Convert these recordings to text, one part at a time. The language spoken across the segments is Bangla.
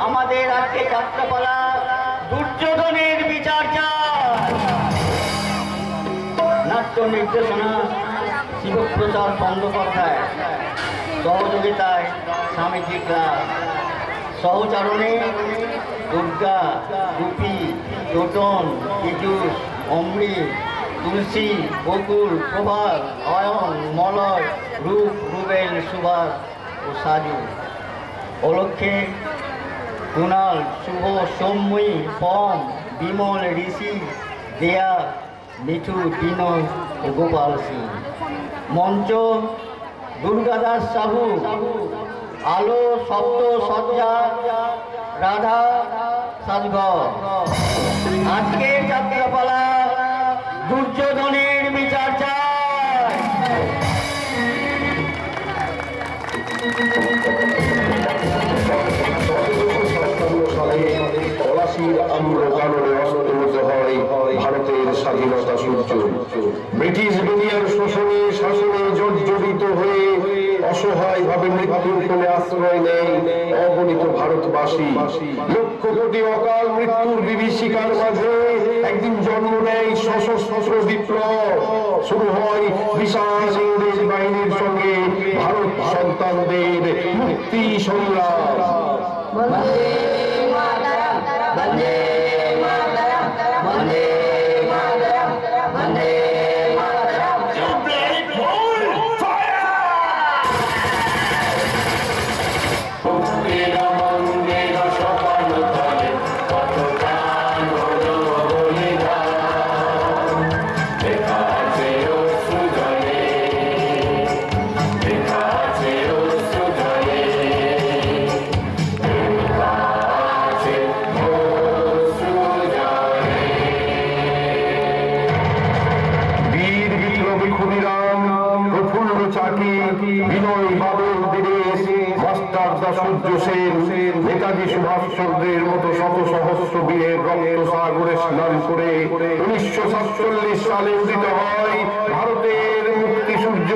আমাদের আজকে যাত্রাপালা দুর্যোধনের বিচার চায়। নাট্য নির্দেশনা শিবপ্রসাদ বন্দ্যোপাধ্যায়, সহযোগিতায় স্বামীজি ক্লাব, সহচারণে দুর্গা, রূপী, টোটন, পীযুষ, অমৃত, তুলসী, বকুল, প্রভাত, অয়ন, মলয়, রূপ, রুবেল, সুভাষ ও সাজু। অলক্ষে কুণাল, শুভ, সৌম্যী, পম, বিমল, ঋষি, দেয়া, মিঠু, বিনয় ও গোপাল সিং। মঞ্চ দুর্গাদাস সাহু, আলো, শব্দ, সজ্জা রাধা সাজঘর। আজকের যাত্রাপালা দুর্যোধনের বিচার চায়। পলাশির আম্রকাননে অস্তমিত হয় ভারতের স্বাধীনতা সূর্য। ব্রিটিশ দুনিয়ার শোষণে শাসনে জর্জরিত হয়ে অসহায়ভাবে মৃত্যুর কোণে আশ্রয় নেয় অগণিত ভারতবাসী। লক্ষ কোটি অকাল মৃত্যুর বিভীষিকার মাঝে একদিন জন্ম নেয় সশস্ত্র বিপ্লব। শুরু হয় বিশাল ইংরেজ বাহিনীর সঙ্গে ভারত সন্তানদের মুক্তি সংগ্রাম। নেতাজি সুভাষচন্দ্রের মতো শত সহস্র বীরের রক্ত সাগরে স্নান করে 1947 সালে উদিত হয় ভারতের মুক্তি সূর্য।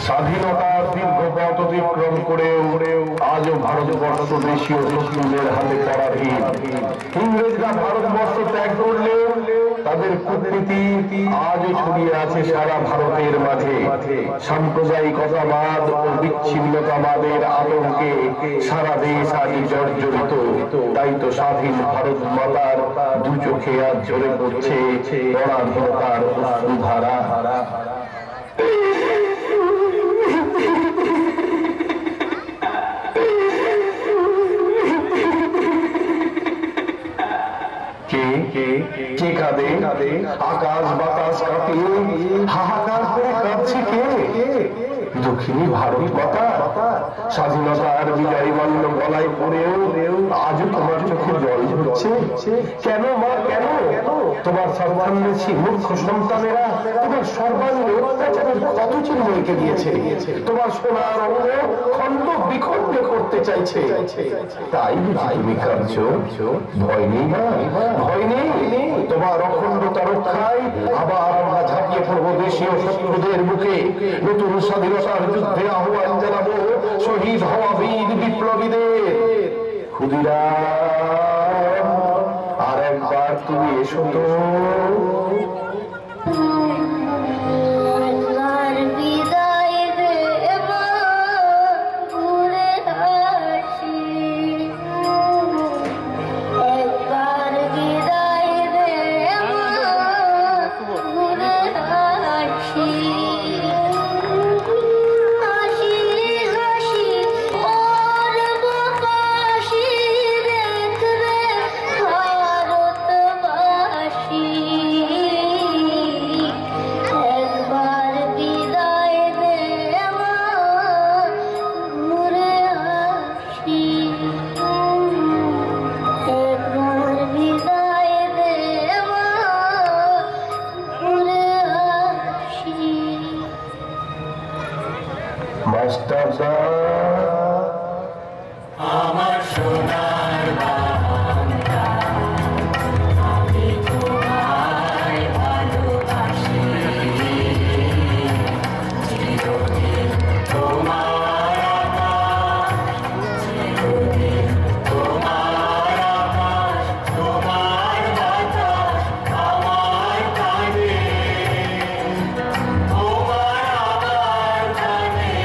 স্বাধীনতার দীর্ঘ পথ অতিক্রম করেও আজও ভারতবর্ষ দেশীয় শত্রুদের হাতে পরাধীন। ইংরেজরা ভারতবর্ষ ত্যাগ করলেও তাদের কূটনীতি আজও ছড়িয়ে আছে সারা ভারতের মাঝে। সাম্প্রদায়িকতাবাদ ও বিচ্ছিন্নতাবাদের আতঙ্কে সারা দেশ আজ জর্জরিত। তাই তো স্বাধীন ভারত মাতার দু চোখে আজ ঝরে পড়ছে পরাধীনতার অশ্রুধারা। কে কাঁদে? আকাশ বাতাস কাঁপিয়ে হাহাকার করে কাঁদছে কে? দক্ষিণী ভারত মাতা। স্বাধীনতার বিজয়ী মান্য গলায় পড়েও আজও তোমার চোখে জল ঝরছে। কেন মা, কেন? তোমার সন্তানদেশী মূর্খ সন্তানেরা তোমার সর্বাঙ্গে অত্যাচারের কত চিহ্ন রেখে দিয়েছে। তোমার সোনার অঙ্গ খণ্ড বিখণ্ড করতে চাইছে। তাই তুমি কাঁদছো? ভয় নেই না? ভয় নেই? তোমার অখণ্ডতা রক্ষায় আবার আমরা ঝাঁপিয়ে পড়বো দেশীয় শত্রুদের বুকে। নতুন স্বাধীনতার যুদ্ধে আহ্বান জানাবো শহীদ হওয়া বীর বিপ্লবীদের। ক্ষুদিরাম, আর একবার তুমি এসো তো। ভারতবাসী মাস্টার আমার সোনার বাংলা, আমি তোমায় ভালোবাসি, চিরদিন তোমার আকাশ, চিরদিন তোমার আকাশ, তোমার বাতাস আমার কানে, তোমার আমার কানে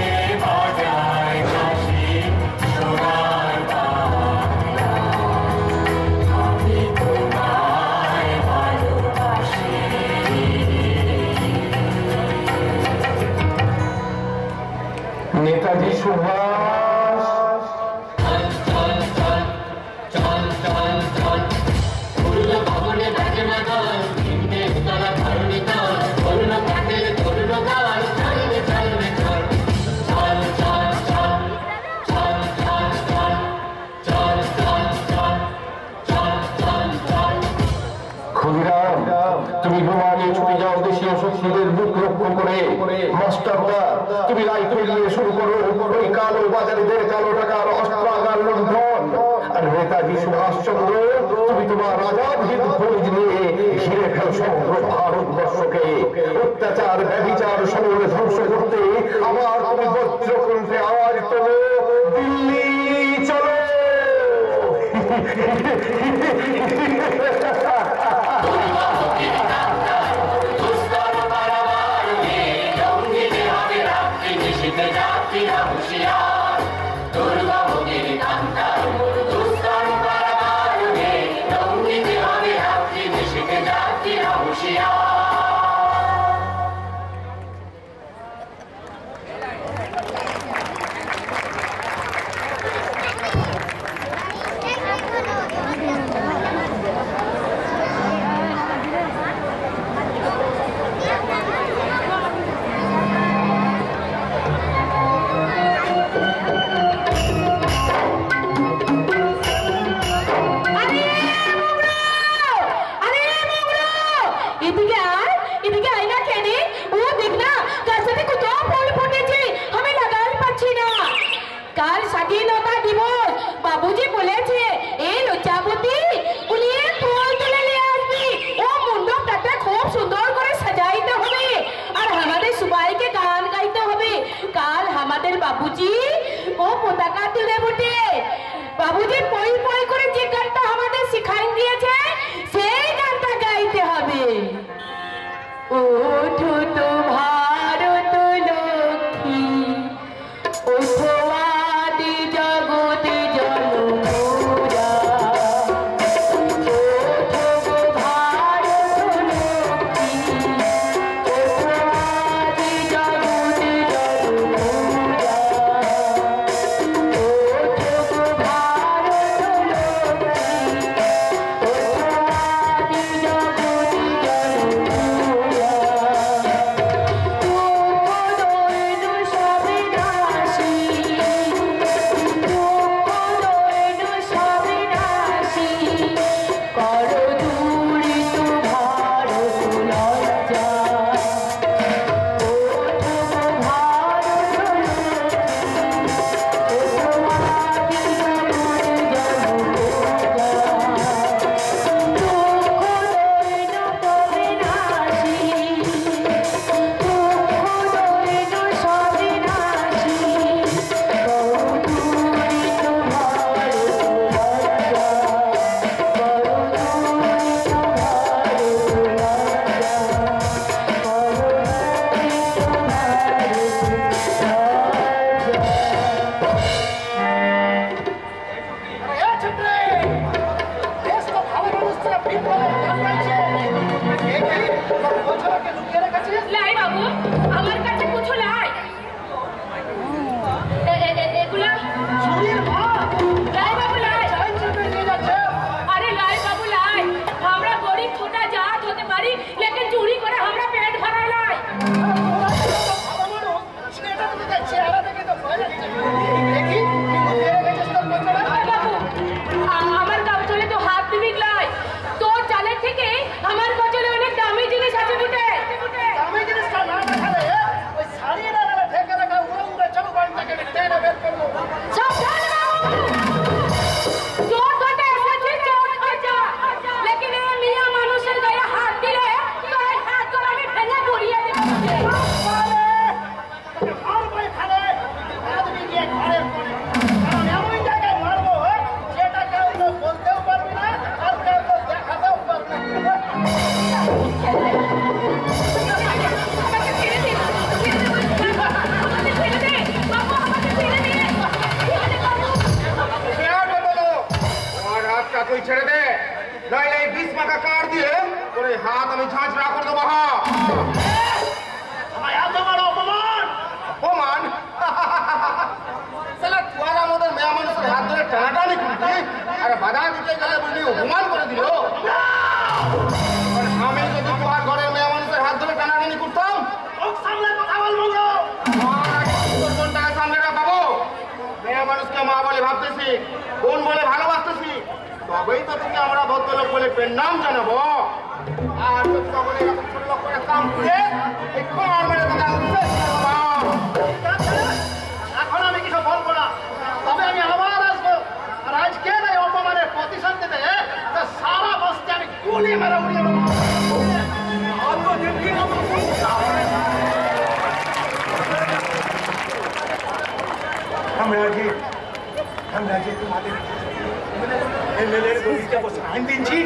বাজায় কাশি সোনার বাংলা, আমি তোমায় ভালোবাসি। নেতাজি সুভাষ চল চল চল চল চল চল, উড়ল ভবনে বাজে মাদল, তিনটে তলা ধরণী দল, করুণ কাঠের তরুণ দল, চলবে চলবে চল, চল চল চল চল চল চল চল চল চল চল চল চল। ক্ষুদিরাম, তুমি বিমানে ছুটে যাও দেশীয় শত্রুদের বুক লক্ষ্য করে। মাস্টারদা, তুমি রাইফেল নিয়ে শুরু করো ওই কালো বাজারিদের কালো টাকার অস্ত্রাগার লুণ্ঠন। আর নেতাজি সুভাষচন্দ্র, তুমি তোমার আজাদ হিন্দ ফৌজ নিয়ে ঘিরে ফেল সমগ্র ভারতবর্ষকে। অত্যাচার ব্যভিচার সমূলে ধ্বংস করতে আবার তুমি বজ্রকণ্ঠে আওয়াজ তোলো, দিল্লি চলো। দুস্তর পারাবার মেয়ে, জঙ্গিতে হবে রাত্রি, নিশীথে যাত্রীরা হুঁশিয়ার। দুর্গাভোগের কান্তার মোর, দুস্তর পারাবার মেয়ে, জঙ্গিতে হবে রাত্রি, নিশীথে যাত্রীরা হুঁশিয়ার। কাল স্বাধীনতা দিবস, বাবুজি বলেছে এই লজ্জাবতী উলিয়ে ফুল তুলে নিয়ে আসবি, ও মণ্ডপটাকে খুব সুন্দর করে সাজাইতে হবে, আর আমাদের সবাইকে গান গাইতে হবে। কাল আমাদের বাবুজি ও পতাকা তুলে বটে, বাবুজি পই পই করে যে গানটা আমাদের শিখাই দিয়েছে সেই গানটা গাইতে হবে। ওঠো তো ভারত লক্ষ্মী, ওঠো আদি জগতে জনমোরা, ওঠো গো ভারত লক্ষ্মী, ওঠো আদি জগতে জনমোরা, ওঠো গো ভারত লক্ষ্মী, ওঠো আদি জগতে জনমোরা। লাই বাবু, আমার কাছে কিছু লাই। এগুলা লাই বাবু, লাই। अरे लाई बाबू लाई, हमरा गरीब छोटा जात होते पारी, लेकिन चोरी करे हमरा पेट भरा लाई। बाबू, আমার গাঁও চলে তো হাত দিবি লাই, তোর চালের থেকে আমার কাছে অনেক দামি জিনিস আছে বুটে। দামি জিনিস না ঘরের কোণে। কারণ এমন জায়গায় মারবো যেটা কেউ তো বলতেও পারবি না আর কেউ তো দেখাতেও পারবি না। আমাকে ছেড়ে দিন, ছেড়ে দিন বলছি, আমাকে ছেড়ে দে, বাবু আমাকে ছেড়ে দে, ছেড়ে দে বাবু। আমার হাতটা তুই ছেড়ে দে, নইলে এই 20 মাথা কার দিয়ে তোর এই হাত আমি ঝাঁঝরা করে দেবো। আমার এত বড় অপমান! অপমান? শালা তুয়ার আমাদের মেয়ে মানুষের হাত ধরে টানাটানি করতি, আর বাধা দিতে গেলে বুঝলি অপমান করে দিল। আমি যদি তোমার ঘরের মেয়ে মানুষের হাত ধরে টানাটানি করতাম, মুখ সামলে কথা বলবো গো। কোনটাকে সামনে রাখবো? মেয়ে মানুষকে মা বলে ভাবতেছি, বোন বলে ভালোবাসতেছি, তবেই তো তোকে আমরা ভদ্রলোক বলে পেন নাম জানাবো। আর যদি তখন এরকম ছোট লোক করে কাম করে এই খড় মেরে তোকে আমি শেষ করবো। এখন আমি কিছু বলবো না, তবে আমি আবার আসবো। আর আজকে এই অপমানের প্রতিশোধ দিতে সারা বস্তি আমি গুলি মেরে উড়িয়ে দেবো। আমরা যে তোমাদের এমএলএর গলিতে বসে আইন দিচ্ছি,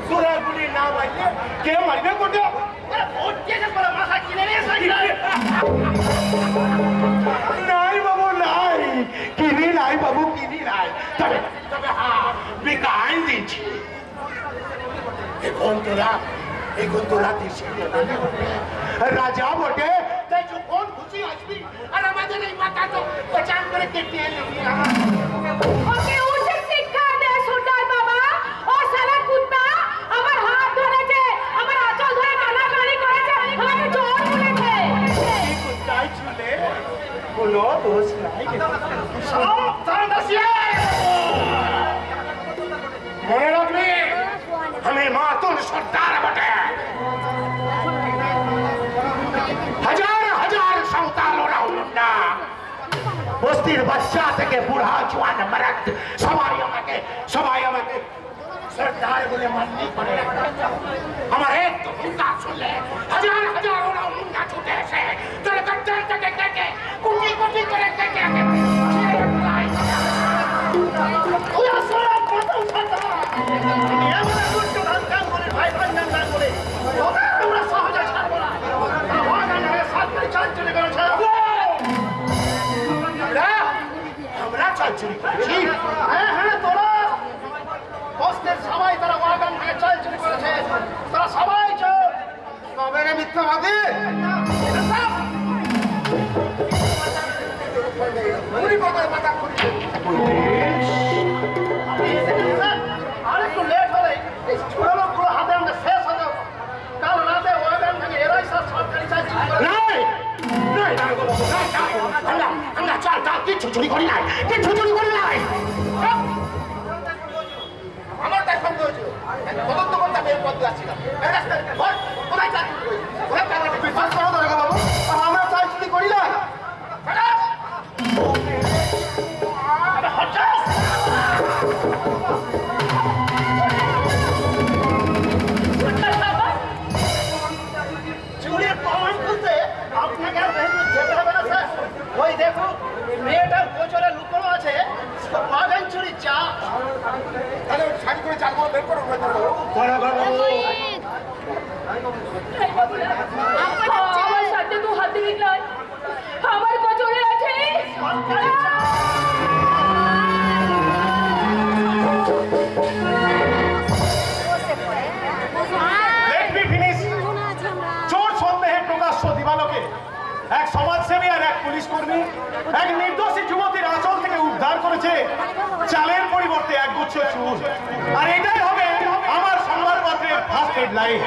তোরা গুলি না মারলে কে মারবে কোটে? মাথা কিনে নিয়ে নাই বাবু নাই, কিনি নাই বাবু, কিনি নাই। তবে তবে হ্যাঁ, বিকা আইন দিচ্ছি। এখন তোরা দেশে রাজা বটে, তাই যখন খুশি আসবি আর আমাদের এই মাথা তো পচান করে কেটে নিবি। ওকে উচিত শিক্ষা দে সুলতান বাবা। ও শালা কুত্তা আমার হাত ধরেছে, আমার আঁচল ধরে টানাটানি করেছে, আমাকে চোর বলেছে। কোথায় চলে কোনো দোষ নাই। মনে রাখবি আমি মাতুল সর্দার বটে। হাজার হাজার সাঁওতাল ওরা হলেন না, বস্তির বাচ্চা থেকে বুড়া জোয়ান মারাত সবাই আমাকে সর্দার বলে মান্যি করে। আমার একটু হুঙ্কা শুনলে হাজার হাজার ওরা হুঙ্কা ছুটে এসে তোর গদ্দার থেকে কেটে কুটি কুটি করে কেটে আমরা চাল চুরি করেছি। হ্যাঁ হ্যাঁ, তোরা বস্তির সবাই তারা ওয়াগান থেকে চাল চুরি করেছে, তারা সবাই চোর। তবে রে মিথ্যাবাদী, আর একটু লেট হলে এই ছোট লোকগুলো হাতে আমাকে শেষ হয়ে যাবে। কাল রাতে ওয়াগান থেকে এরাই সব সরকারি চাল চুরি করে। নাই নাই নাই আমরা চাল চাল কিচ্ছু চুরি করি নাই, কিচ্ছু চুরি করি নাই। আমার তাই সন্দেহ হয়েছিল, তদন্ত করতে আমি এর পথে আসছিলাম। কোথায় চাল চুরি করি? কোথায় চাল চুরি? বিশ্বাস করো তো রেখা বাবু, আমরা চাল চুরি করি না। চুরির প্রমাণ করতে আপনাকে আর যেতে হবে না স্যার। ওই দেখুন মেয়েটার গোচরে লুকোনো আছে ওয়াগান চুরি চা। তাহলে শাড়ি করে চালগুলো বের করো। আমার সাথে তো হাতে মিলাই, আমার গোচরে আছে সরকারি চা। Let me finish. চোর সন্দেহের প্রকাশ্য দিবালোকে এক সমাজসেবী আর এক পুলিশ কর্মী এক নির্দোষী যুবতীর আঁচল থেকে উদ্ধার করেছে চালের পরিবর্তে একগুচ্ছ চুল। আর এটাই হবে আমার সংবাদপত্রের ফার্স্ট হেডলাইন।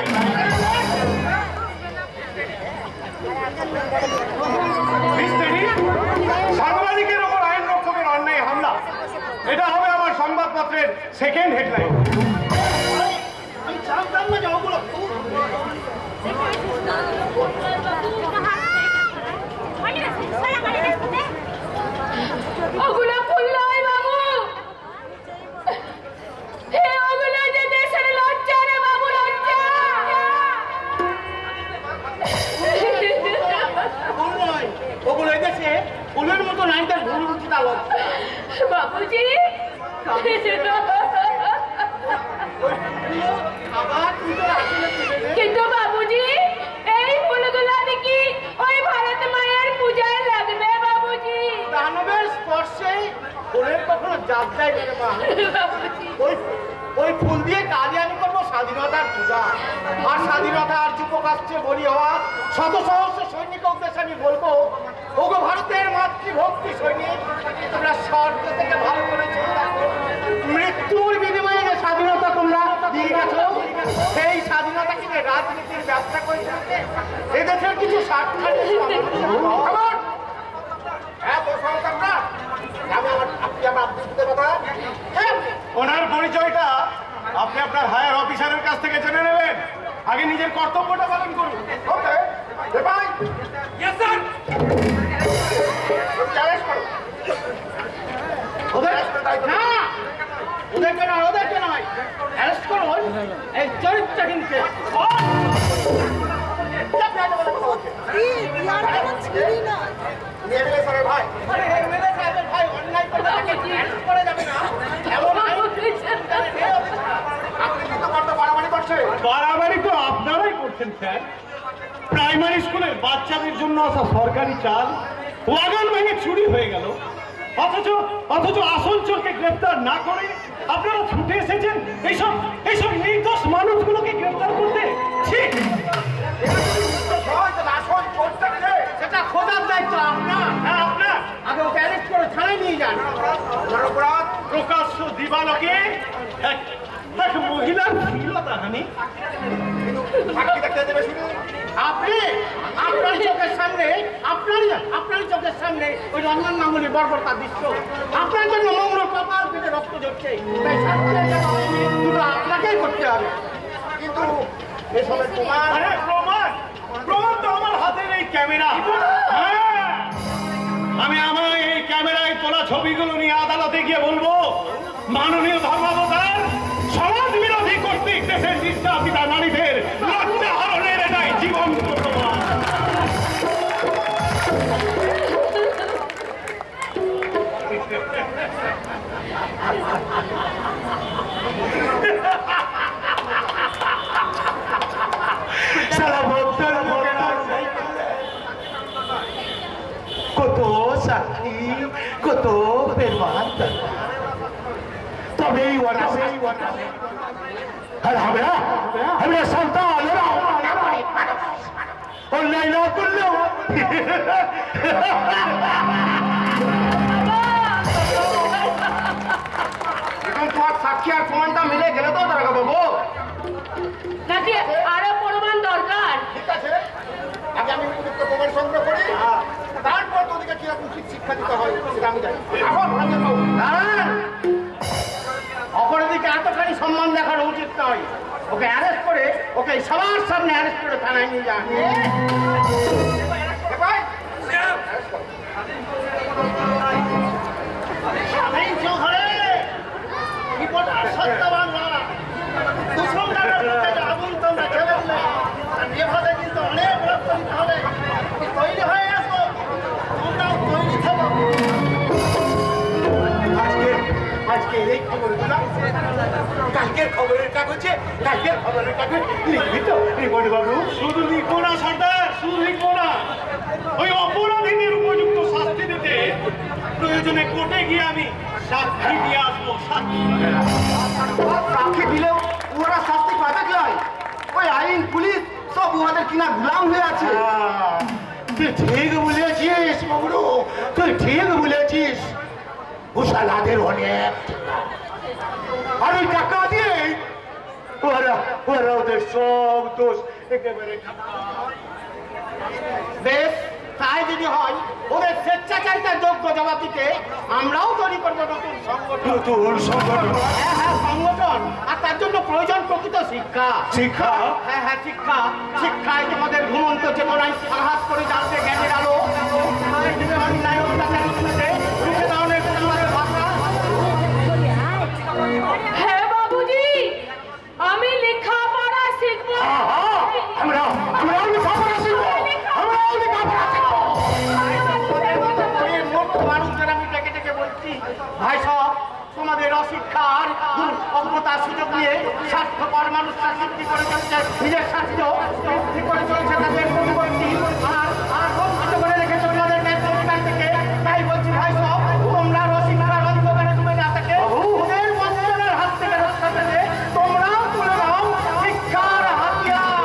সাংবাদিকের ওপর আইন রক্ষকের অন্যায় হামলা, এটা হবে আমার সংবাদপত্রের সেকেন্ড হেডলাইন। আমি জানতাম না যে ওগুলো ওগুলো ফুল নয় বাবু, ওগুলো যে দেশের লজ্জা রে বাবু, লজ্জা। ফুল নয়, ওগুলো এদেশে ফুলের মতো নারীদের ভুল উচিতা লজ্জা। বাবুজি আবার তুই তো আসলে তুলে দে। কিন্তু বাবুজি এই ফুলগুলো দেখি ওই ভারত মায়ের পূজায় লাগবে বাবুজি। দানবের স্পর্শে ফুলের কখনো জাত যায় না রে মা। বাবুজি ওই ফুল দিয়ে কাজে আমি করবো স্বাধীনতার পূজা। আর স্বাধীনতার যুবক আসছে বলি হওয়া শত সহস্র সৈনিক উদ্দেশ্যে আমি বলবো, ওগো ভারতের মাতৃভক্তি সৈনিক, তোমরা স্বর্গ থেকে ভালো করে চিন্তা করো। মৃত্যুর বিনিময়ে যে স্বাধীনতা তোমরা দিয়ে গেছো, সেই স্বাধীনতা কিনে রাজনীতির ব্যবসা করে চলছে এদেশের কিছু স্বার্থান্বেষী খবর। হ্যাঁ তো সরকার আপনি আমার বুঝতে কথা। হ্যাঁ ওনার পরিচয়টা আপনি আপনার হায়ার অফিসারের কাছ থেকে জেনে নেবেন। আগে নিজের কর্তব্যটা পালন করুন। ওকে ভাই ইয়েস স্যার। চ্যালেঞ্জ করো। না ওদেরকে নয়, ওদেরকে নয়, অ্যারেস্ট করো এই চরিত্রহীনকে। ভাই ভাই অন্যায় করে তাকে অ্যারেস্ট করে যাবে না এমন আইন আপনি কিন্তু বড্ড বাড়াবাড়ি করছেন। বাড়াবাড়ি তো আপনারাই করছেন স্যার। প্রাইমারি স্কুলের বাচ্চাদের জন্য আসা সরকারি চাল ওয়াগন ভেঙে চুরি হয়ে গেল, অথচ আসল চোরকে গ্রেফতার না করে আপনারা ছুটে এসেছেন এইসব নির্দোষ মানুষগুলোকে গ্রেফতার করতে। ঠিক সেটা খোঁজার দায়িত্ব আপনার। হ্যাঁ আপনার। আগে ওকে অ্যারেস্ট করে থানায় নিয়ে যান। অপরাধ প্রকাশ্য দিবালোকে এক মহিলার শ্লীলতাহানি। আপনি আপনার চোখের সামনে আপনার চোখের সামনে ওই রঞ্জন গাঙ্গুলি বর্বরতার দৃশ্য, আপনার জন্য মঙ্গল কপাল থেকে রক্ত ঝরছে, তাই শাস্তির জায়গা দুটো আপনাকেই করতে হবে। কিন্তু এসবের প্রমাণ আরে প্রমাণ তো আমার হাতের এই ক্যামেরা। আমি আমার এই ক্যামেরায় তোলা ছবিগুলো নিয়ে আদালতে গিয়ে বলবো, মাননীয় ধর্মাবতার সমাজ বিরোধী কর্তৃক দেশের নির্যাতিতা নারীদের লজ্জা হরণের এটাই জীবন্ত প্রমাণ। কত সাক্ষী, কত পেরওয়ান, তবেই আর আমরা সন্তানেরা অন্যায় না করলেও এখন তোমার সাক্ষী আর প্রমাণটা মিলে গেলে তো দাঁড়া বাবু। নাকি আরো প্রমাণ দরকার? ঠিক আছে, আগে আমি উপযুক্ত প্রমাণ সংগ্রহ করি, তারপর তোদেরকে কিরকম উচিত শিক্ষা দিতে হয় সেটা আমি জানি। অপরাধীকে এতখানি সম্মান দেখানো উচিত নয়। ওকে অ্যারেস্ট করে ওকে সবার সামনে অ্যারেস্ট করে থানায় নিয়ে যান। আগুন তোমরা ছেড়ে দিলে এভাবে কিন্তু অনেক রক্ত দিতে হবে। তৈরি হয়ে আসো, তোমরাও তৈরি থাকো। আজকে এই খবরগুলো কালকের খবরের কাগজে লিখবি তো বাবু? শুধু লিখবো না সর্দার, শুধু লিখবো না, ওই অপরাধীদের উপযুক্ত শাস্তি দিতে প্রয়োজনে কোর্টে গিয়ে আমি সাক্ষী দিয়ে আসবো। সাক্ষী দিলেও ওরা শাস্তি পাবে কি হয়? ওই আইন পুলিশ সব ওদের কিনা গুলাম হয়ে আছে। তুই ঠিক বলেছিস মগরু, তুই ঠিক বলেছিস। ঘোষালাদের অনেক আর ওই টাকা দিয়ে ওরা ওদের সব দোষ একেবারে। বেশ, তাই যদি হয় ওদের স্বেচ্ছাচারিতার যোগ্য জবাব দিতে আমরাও তৈরি করবো নতুন সংগঠন। হ্যাঁ সংগঠন, আর তার জন্য প্রয়োজন প্রকৃত শিক্ষা। হ্যাঁ শিক্ষায় তোমাদের ঘুমন্ত চেতনায় আঘাত করে জ্বালতে জ্ঞানের আলো। অন্যায় অত্যাচারের বিরুদ্ধে রুখে দাঁড়ানোর প্রতিবাদের ভাষা। হ্যাঁ বাবুজি, আমি লেখাপড়া শিখবো। আমরাও লেখাপড়া শিখবো। মূর্খ মানুষ মানুষদের আমি ডেকে ডেকে বলছি, ভাই সব তোমাদের অশিক্ষার অজ্ঞতার সুযোগ নিয়ে স্বার্থপর মানুষরা সৃষ্টি করে চলছে, নিজের স্বার্থ সৃষ্টি করে চলছে তাদের পরিবর্তী আর বঞ্চিত করে রেখেছে তোমাদের ন্যায় থেকে। তাই বলছি ভাই সব, তোমরা অশিক্ষার অন্ধকারে ডুবে না থাকে ওদের বঞ্চনের হাত থেকে রক্ষা পেতে তোমরাও তুলে নাও শিক্ষার হাতিয়ার।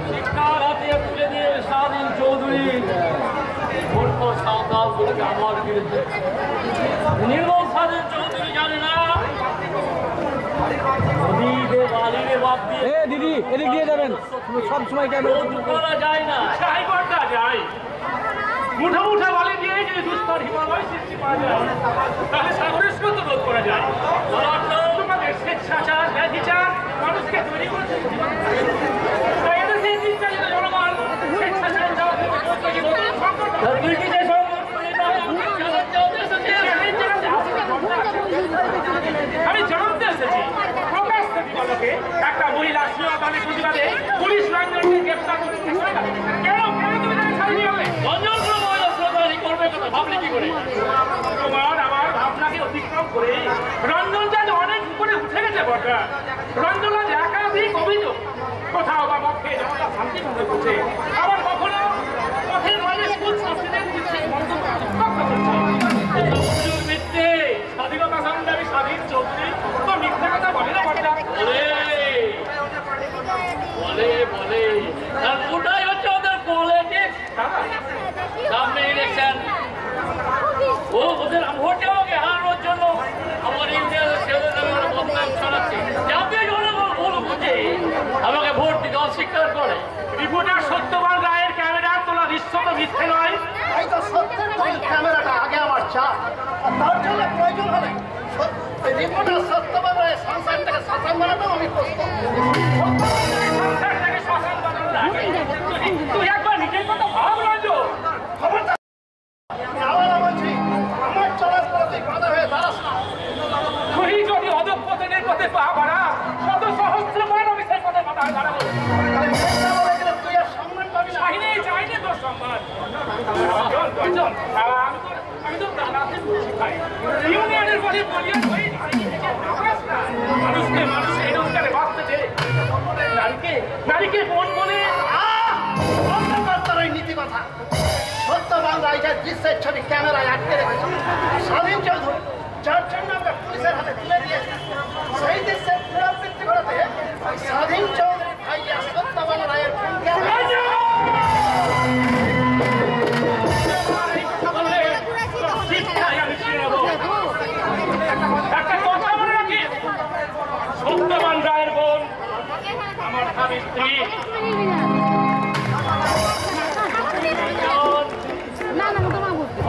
শিক্ষার হাতিয়ার তুলে দিয়ে স্বাধীন চৌধুরী মূর্খ সাঁওতালগুলোকে আমার বিরুদ্ধে নির্মল স্বাধীন চৌধুরী জানে না নদীতে বালিরে বাদ দিয়ে দিদি এদিক দিয়ে যাবেন সব সময় করা যায় না। চাই করতে যায় মুঠো মুঠো বালি দিয়ে যদি দুস্তর হিমালয় সৃষ্টি করা যায় তাহলে সাগরের স্রোত রোধ করা যায়। তোমাদের স্বেচ্ছাচার ন্যায়বিচার মানুষকে তৈরি করেছে। তাই এদের সেই চিন্তা যেন জনগণ স্বেচ্ছাচার যাওয়া থেকে নতুন সংকট তুই কি যে সংকট করে তাই আমি জানতে এসেছি প্রকাশ প্রতিবাদকে একটা মহিলা সুরতালে প্রতিবাদে পুলিশ রঞ্জনকে গ্রেপ্তার করতে কেন তুমি তাকে ছাড়িয়ে হবে? রঞ্জন করবে কথা ভাবলি কি করে? তোমার আমার ভাবনাকে অতিক্রম করে রঞ্জন যেন অনেক উপরে উঠে গেছে বটে। রঞ্জন আজ একাধিক অভিযোগ, কোথাও বা পক্ষে জনতা শান্তি ভঙ্গ করছে, আবার কখনো পথের মাঝে স্কুল ছাত্রীদের বিচ্ছেদ মন্তব্য করছে। মিথ্যে স্বাধীনতা সংগ্রামী স্বাধীন চৌধুরী তো মিথ্যে কথা বলে না বটে। বলে বলে আর ওটাই হচ্ছে ওদের পলিটিক্স। সামনে ইলেকশন, ও ওদের ভোট দেওয়াকে হারানোর জন্য আমার ইন্ডিয়ার ছেলেদের নামে বদনাম ছড়াচ্ছে, যাতে জনগণ ভুল বুঝে আমাকে ভোট দিতে অস্বীকার করে। রিপোর্টার সত্যবান রায়ের ক্যামেরা তোলা দৃশ্য তো মিথ্যে নয়। এই তো সত্যের ক্যামেরাটা আগে আমার চাপ, আর তার জন্য প্রয়োজন হলে রিপোর্টার সত্যবান রায়ের সংসারটাকে শাসন বানাতেও আমি প্রস্তুত। সংসারটাকে শ্মশান বানানো লাগে। তুই একবার নিজের কথা ভাব রঞ্জন। খবরদার, আবার বলছি আমার চলার পথে বাধা হয়ে দাঁড়াস না। তুই যদি অধঃপতনের পথে পা বাড়া শত সহস্র মানবিকের পথে বাধা হয়ে দাঁড়াবো। তাহলে চেষ্টা বলে গেলে তুই আর সম্মান পাবি না। চাইনি তোর সম্মান। রঞ্জন, আমি তো রাতে শিখাই ইউনিয়নের বলে বলিয়া হই মানুষকে মানুষ এই রোজগারে বাঁচতে যে নারীকে বোন বলে তার ওই নীতি কথা সত্যবান রায় যে দৃশ্যের ছবি ক্যামেরায় আটকে রেখেছে স্বাধীন চৌধুরী, যার জন্য আমরা পুলিশের হাতে তুলে দিয়েছি, সেই দৃশ্যের পুনরাবৃত্তি ঘটাতে ওই স্বাধীন চৌধুরী ভাইয়া সত্যবান রায়ের শিক্ষায় আমি ছিলাম। একটা কথা মনে রাখি, সত্যবান রায়ের বোন আমার স্বামীর স্ত্রী।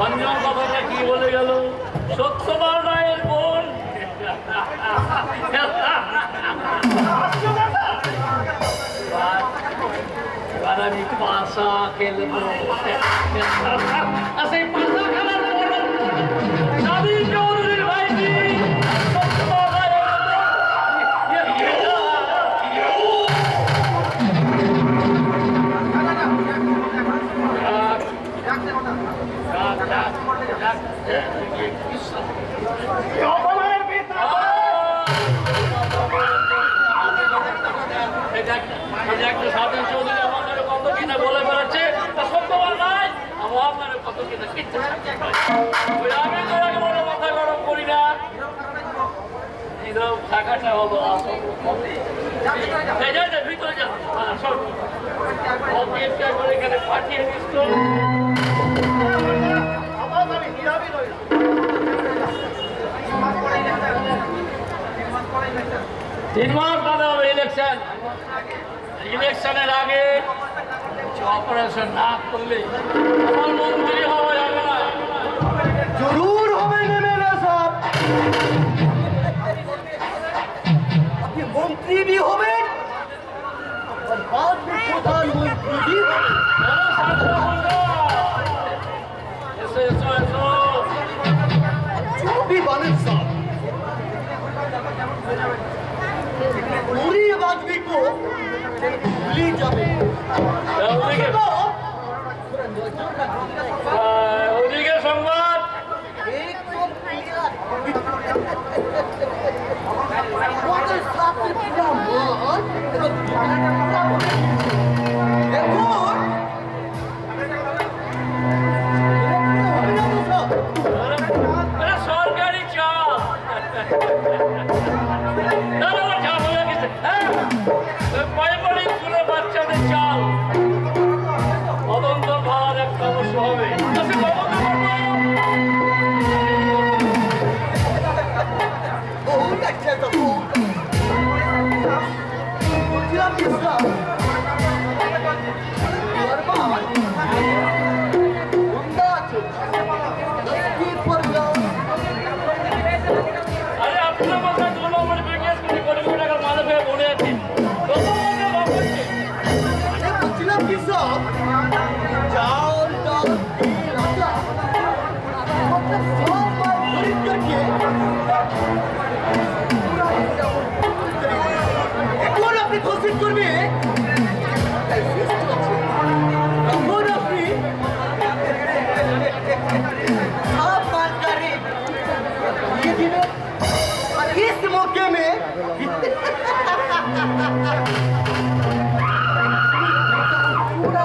অঞ্জন কথাটা কি বলে গেল? সত্যবান রায়ের বোন। এবার আমি পাশা খেলবো। আর সেই পাশা খেলার পর স্বাধীন চৌধুরীর ভাইটি সত্যবান রায়ের অপমানের পিতা স্বাধীন চৌধুরী আমার নামে কত কিনা বলে বেড়াচ্ছে, সত্যবান নাই আমার নামে কত কিনা কিচ্ছু আমি তোরাকে বলে মাথা গরম করি না। থাকাটা হলো আসল ভিতরে যা সব করে এখানে পাঠিয়ে দিস তো। আমার আমি নীরবই রইল। 3 মাস বাদে হবে ইলেকশন। ইলেকশনের আগে অপারেশন না করলে আমার মন্ত্রী হওয়া যাবে না। জরুর হবে এমএলএ সাহেব, আপনি মন্ত্রী भी হবেন और बाद में प्रधानमंत्री भी হবেন। এসো এসো এসো। जो भी बने साहब, আসবো ভুলেই যাবে। ওদিকে সংবাদ একদম ক্লিয়ার। আমাদের সাথে পুরা মাঠ এখন সরকারি চাল চাল হয়ে গেছে। হ্যাঁ প্রাইমারি স্কুলের বাচ্চাদের চাল তদন্ত ভার একটা অবশ্য হবে। बहुत अच्छा था गुजरात के साथ बर्बाद उम्दा दस्ती पर जाओ अरे अपने मत दो नंबर पे केस कोटी कोटी টাকা মাল হয়ে পড়ে আছে। अरे गुजरात के साथ जाओ जाओ राजा मतलब सब बात खरीद करके এখন আপনি ঘোষিত করবে এখন আপনি সব মানকারী ये दिनों और इस मौके में पूरा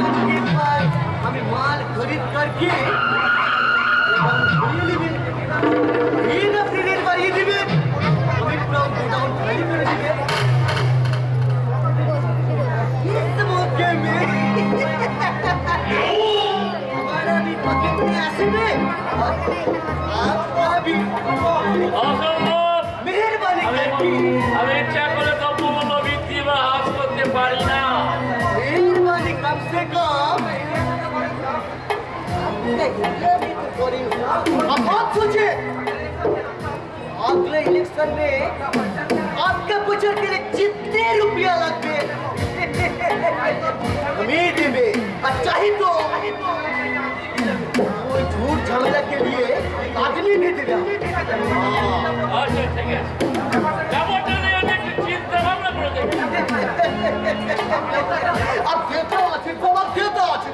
उसके बाद हमें माल खरीद करके इस मौके में हमारा भी पॉकेट में आसेंगे आपका भी मेहरबानी करके আমি ইচ্ছা করে দ্রব্যমূল্য বৃদ্ধি বা হ্রাস করতে পারি না। मेहरबानी कम से कम अब बात सोचिए अगले इलेक्शन में आपके बजट के लिए जितने रुपया लगते हमें देवे और चाहिए तो कोई झूठ झमेला के लिए आदमी भी देगा আচ্ছা ঠিক আছে ব্যাপারটা নিয়ে একটু চিন্তা ভাবনা করে দেখি। अब देता আছে জবাব देता আছে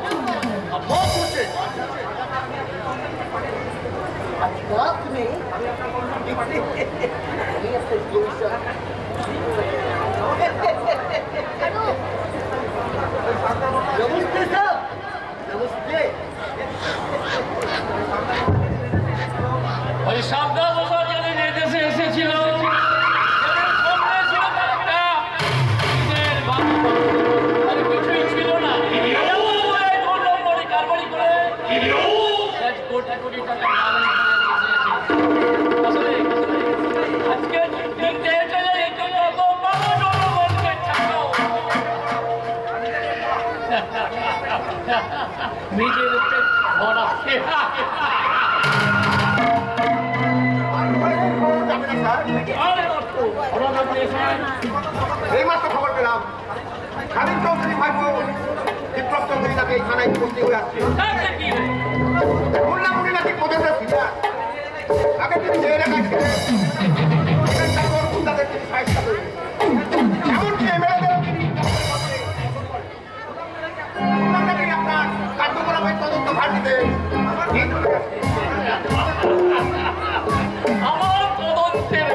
अब बात सोचिए रात में नमस्ते साहब नमस्ते ওই সাবধান বসা যেন নির্দেশে এসেছিল কিছুই ছিল না কারবারি করে কোটি কোটি টাকা আসলে আজকে দিনটা চলে যেতে যত জনগণকে ছাড়াও নিজের উপরে ভরা এই মাত্র খবর পেলাম স্বাধীন চৌধুরী ভাইপো বিপ্লব চৌধুরী তাকে এই থানায় উপস্থিত হয়ে আসছে। বললাম উনি নাকি প্রদেশের ফিরা আগে তিনি যে এলাকায় ছিলেন তারপর তাদের তিনি সাহিত্য করেন এমনকি এমএলএদের আপনার কার্যকলাপের তদন্ত ভার দিতে আমার তদন্তের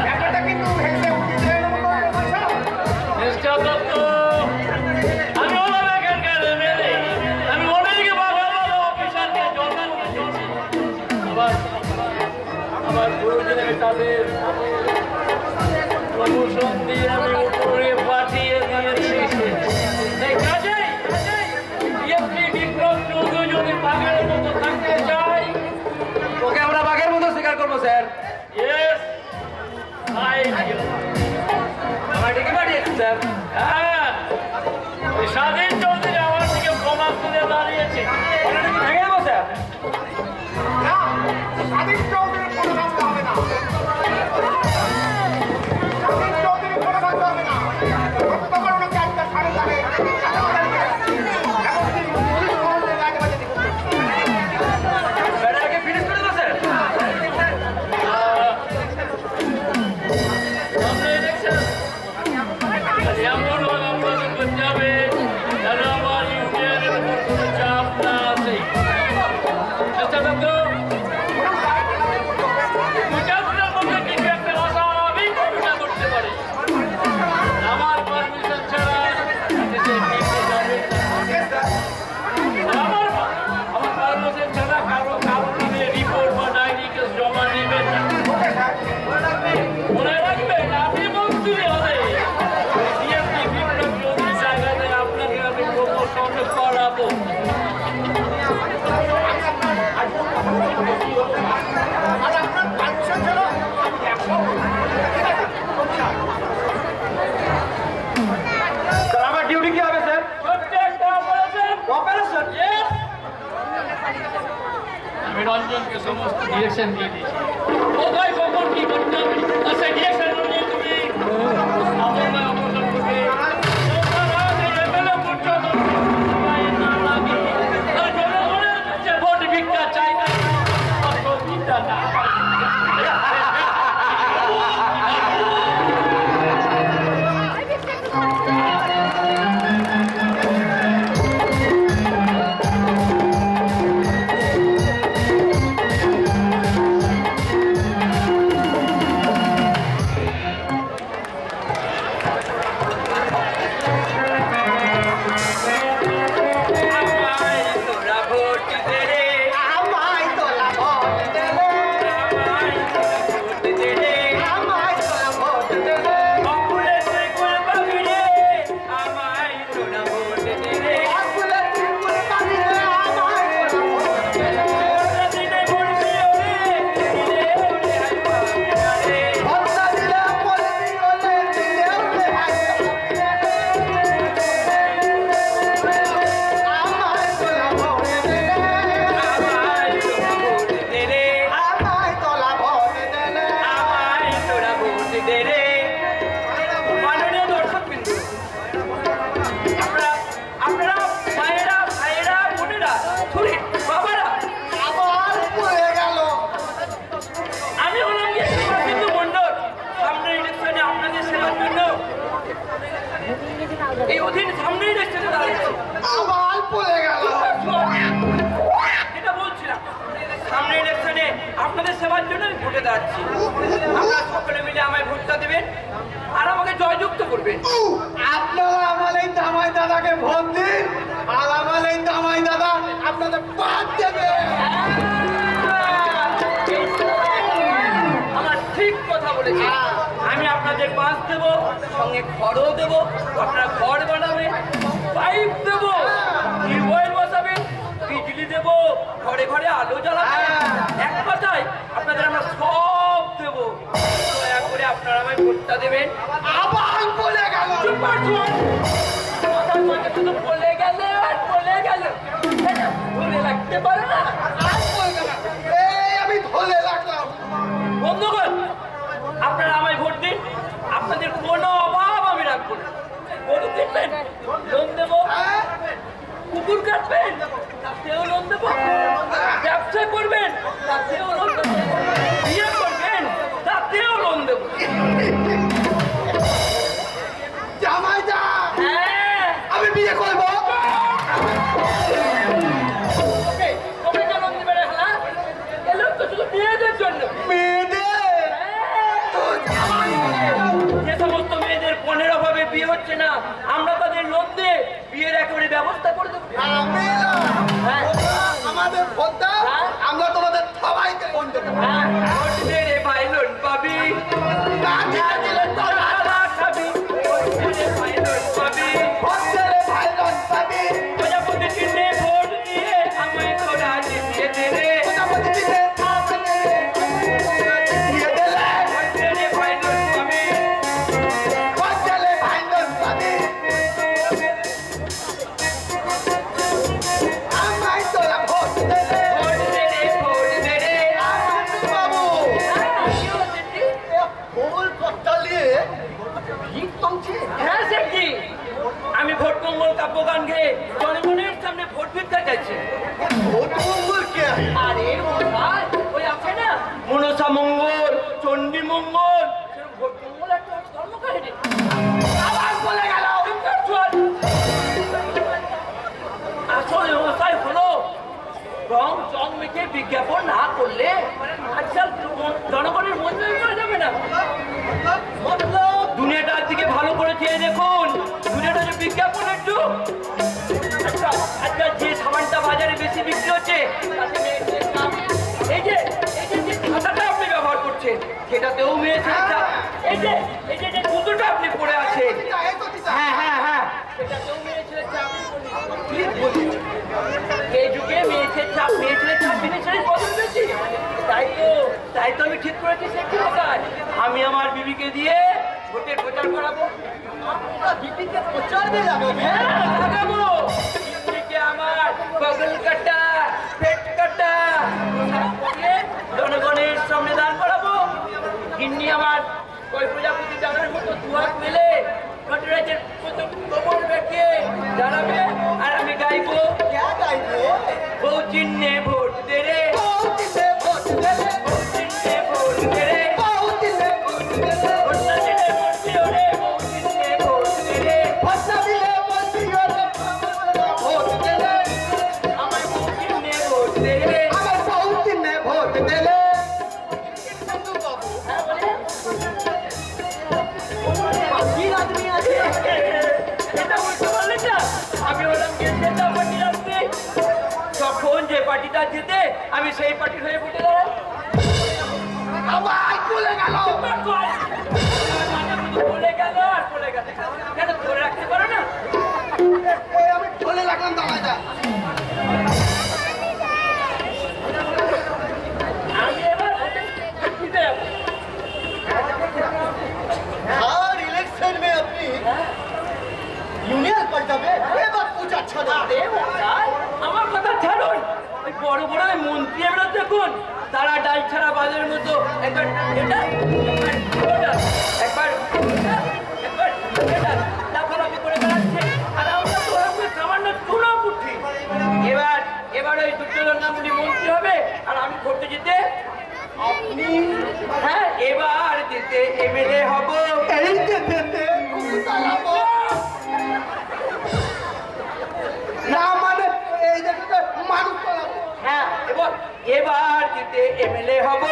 ব্যাপারটা কিন্তু হেসে উঠেছে আমি এখানকার এমএলএ আমি অনেক ভালো ভালো অফিসারকে জনগণকে চলছি আমার প্রয়োজনে তাদের প্রমোশন দিয়ে আমি উপরে পাঠিয়ে দিয়েছি এই কাজেই বিপ্লব চৌধুরী যদি বাঘের মতো থাকতে চাই ওকে আমরা বাঘের মতো স্বীকার করবো স্যার। ইয়েস আমার ঠিকই পাঠিয়েছেন স্যার। হ্যাঁ স্বাধীন চৌধুরী আমার থেকে প্রমাণ তুলে দাঁড়িয়েছে ভেঙে দেবো স্যার। স্বাধীন চৌধুরীর কোনো রাস্তা হবে না স্বাধীন চৌধুরীর কোনো রাস্তা হবে না তখন ওনাকে একটা সাড়ে সমস্ত ডিরেকশন দিয়ে দিয়েছি কোথায় কখন কি করতে হবে সেই ডিরেকশন নিয়ে তুমি আমার না অপছন্দ করবে ভোট ভিক্ষা চাই না ভিক্ষা না এই অধীন সামনেই দেখতে দাঁড়িয়েছে আবার পড়ে গেল এটা বলছিলাম সামনে ইলেকশনে আপনাদের সেবার জন্য আমি ভোটে দাঁড়াচ্ছি আপনারা সকলে মিলে আমায় ভোটটা দেবেন আর আমাকে জয়যুক্ত করবেন আপনারা আমার এই জামাই দাদাকে ভোট দিন আর আমার এই জামাই দাদা আপনাদের বাদ দেবে আমার ঠিক কথা বলেছি আমি আপনাদের বাঁশ দেব সঙ্গে খড়ও দেব আপনারা ঘর বানাবেন পাইপ দেব টিউবওয়েল বসাবেন বিজলি দেব ঘরে ঘরে আলো জ্বালাবেন এক কথায় আপনাদের আমরা সব দেব দয়া করে আপনারা আমায় ভোটটা দেবেন আবার পড়ে গেল শুধু বলে গেল আর বলে গেল বলে লাগতে পারে না আর পড়ে গেল এই আমি ধরে রাখলাম বন্ধুগণ আপনারা আমায় ভোট দিন আপনাদের কোনো অভাব আমি রাখবো না গরু কিনবেন লোন দেবো কুকুর কাটবেন তাতেও লোন দেবো ব্যবসা করবেন তাতেও লোন দেবো বিয়ে করবেন তাতেও লোন দেবো জামাই দা হ্যাঁ আমি বিয়ে করবো তোকে কে লোন দেবে রে হ্যাঁ এলো তো শুধু মেয়েদের জন্য মেয়েদের যে সমস্ত মেয়েদের পণের অভাবে বিয়ে হচ্ছে না আমরা তাদের লোন দিয়ে বিয়ের একেবারে ব্যবস্থা করে দেবো আমি না, হ্যাঁ আমাদের ভোট দাও আমরা তোমাদের সবাইকে ফোন দেবো হ্যাঁ ভোট দে রে ভাই লোন পাবি কাঁচা দিলে তোরা টাকা খাবি ভোট দে রে ভাই লোন পাবি ভোট দিলে ভাই লোন পাবি প্রজাপতি চিহ্নে ভোট দিয়ে আমায় তোরা জিতিয়ে দে রে প্রজাপতি দিলে থাকলে দিয়ে দিলে ভোট দে রে ভাই লোন পাবি ভোট দিলে ভাই লোন পাবি আমায় তোরা ভোট দিলে ভোট দে রে আমার বাবু কি হচ্ছে কি? ফুল পত্তা নিয়ে ভিক তুলছে হ্যাঁ সেটি আমি ভোট মঙ্গল কাব্য গান গেয়ে জনগণের সামনে ভোট ভিক্ষা চাইছি ভোট মঙ্গল কে আরে মশাই ওই আছে না মনসা মঙ্গল চণ্ডী মঙ্গল সেরকম ভোট মঙ্গল একটা ধর্মকাহিনী আবার বলে গেল আসলে মশাই হলো রং চং মেখে বিজ্ঞাপন না করলে আজকাল জনগণের মন জয় করা যাবে না দুনিয়াটার দিকে ভালো করে চেয়ে দেখুন দুনিয়াটা যে বিজ্ঞাপনের যুগ আজকাল যে সামানটা বাজারে বেশি বিক্রি হচ্ছে তাতে মেয়েদের দাম। এই যে খাতাটা আপনি ব্যবহার করছেন সেটাতেও মেয়েছেন এই যে জুতোটা আপনি পরে আছেন হ্যাঁ হ্যাঁ হ্যাঁ সেটাতেও মেয়েছেন চাপ ঠিক বলছেন এই যুগে মেয়েছেন চাপ মেয়েছেন চাপ মেয়েছেন বদল বেশি তাই তো আমি ঠিক করেছি সেটি কথায় আমি আমার বিবিকে দিয়ে ভোটের প্রচার করাবো বিপিকে প্রচার দিয়ে যাবে হ্যাঁ লাগাবো বিবিকে আমার বগল কাটা পেট কাটা বাকির আদমি আছে এটা বুঝতে পারলেন না? আমি হলাম গেন্ডেটা পার্টি আসতে, তখন যে পার্টিটা জিতে আমি সেই পার্টির হয়ে ভোটে দাঁড়াই। আবার চলে গেল। বলে গেল আর বলে গেল, কেন ধরে রাখতে পারো না? আমি চলে লাগলাম দাঁড়াটা। আমি এবার জিতে যাবো। हर इलेक्शन में अपनी यूनियन पलटाবে এবার कुछ अच्छा ना আরে মশাই, আমার কথা ছাড়ুন। ওই বড় বড় ওই মন্ত্রী আমরা দেখুন, তারা ডাল ছাড়া বাজের মতো একবার এটা একবার এটা লাফালাফি করে বেড়াচ্ছে, আর আমরা তো ওরকম সামান্য চুনো বুদ্ধি। এবার ওই দুর্যোধন নামুনি মন্ত্রী হবে আর আমি ভোটে জিতে আপনি হ্যাঁ এবার জিতে এমএলএ হব। এই যে দিতে কুকুতালাবো না মানে এই যে মানুষ তোলাবো। হ্যাঁ এবার জিতে এমএলএ হব।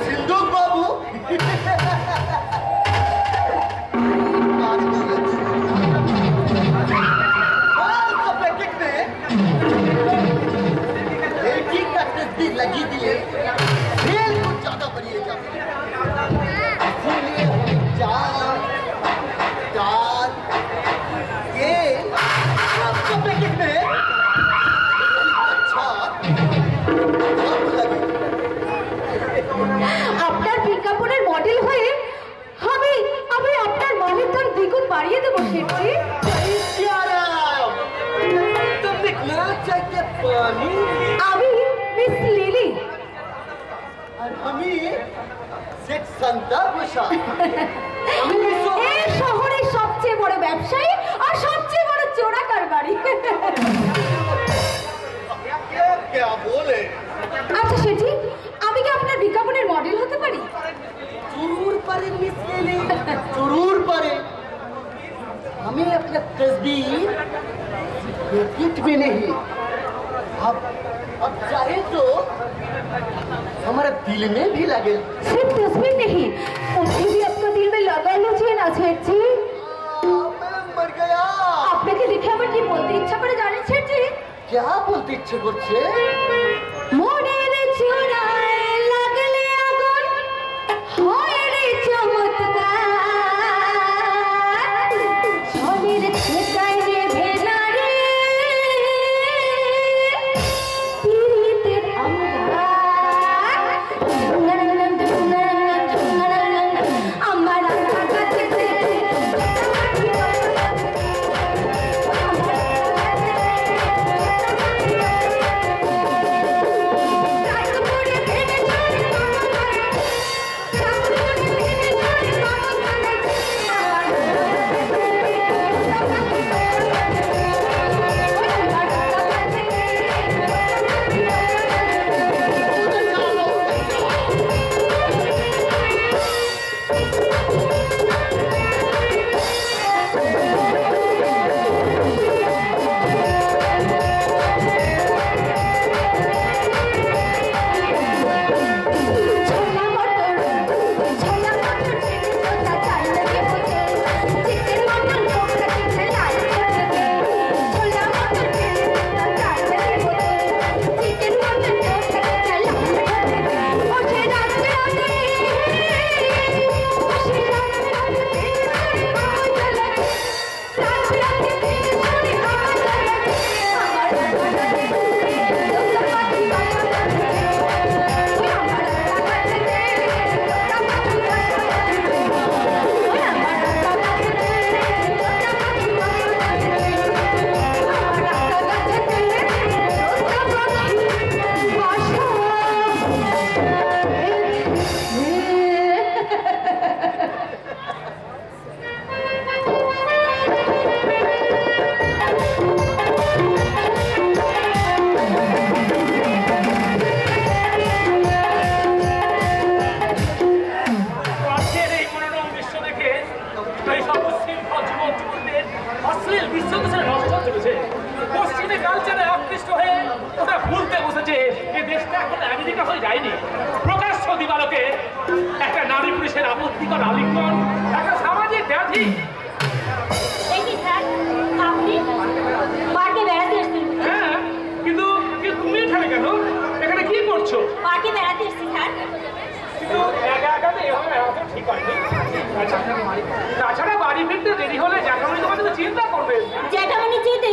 सिंधु बाबू लगी दिए खेल कुछ ज्यादा बढ़िए ये आपका पैकेट में अच्छा लगे আপনার বিজ্ঞাপনের মডেল হয়ে আমি আপনার মানের দাম দ্বিগুণ বাড়িয়ে দেবো শেঠজি। तुम दिखना चाहिए पानी আমি মিস লিলি। और हमी सेठ संता घोषा এই শহরের সবচেয়ে বড় ব্যবসায়ী আর সবচেয়ে বড় চোরা কারবারি। क्या बोले আচ্ছা শেঠজি, আমি কি আপনার বিজ্ঞাপনের মডেল হতে পারি? जरूर परे मिस लेली जरूर परे हमें अपना तस्वीर पैकेट में नहीं अब चाहे तो हमारा दिल में भी लगे सिर्फ तस्वीर नहीं, मुझे भी अपना दिल में लगा लीजिए ना শেঠজি। मैं मर गया আপনাকে দেখে আমার কি বলতে ইচ্ছা করে জানেন শেঠজি? क्या बोलते इच्छा করছে মনের চূড়ায় লাগলে আগুন হয় রে চমৎকার, ছবির ছেটায় রে ভেলারে পিরিতের আমার কাছে কেসটা এখন আমেরিকা হয়ে যায়নি। প্রকাশ্য দিবালোকে একটা নারী পুরুষের আপত্তিকর আলিঙ্গন একটা সামাজিক ব্যাধি। হ্যাঁ, কিন্তু তুমি এখানে কেন? এখানে কি করছো? পার্কে বেড়াতে এসেছি স্যার। কিন্তু একা একা তো এভাবে বেড়াতে ঠিক হয়নি। তাছাড়া বাড়ি ফিরতে দেরি হলে জ্যাঠামণি তোমার জন্য চিন্তা করবে। জ্যাঠামণি চেতে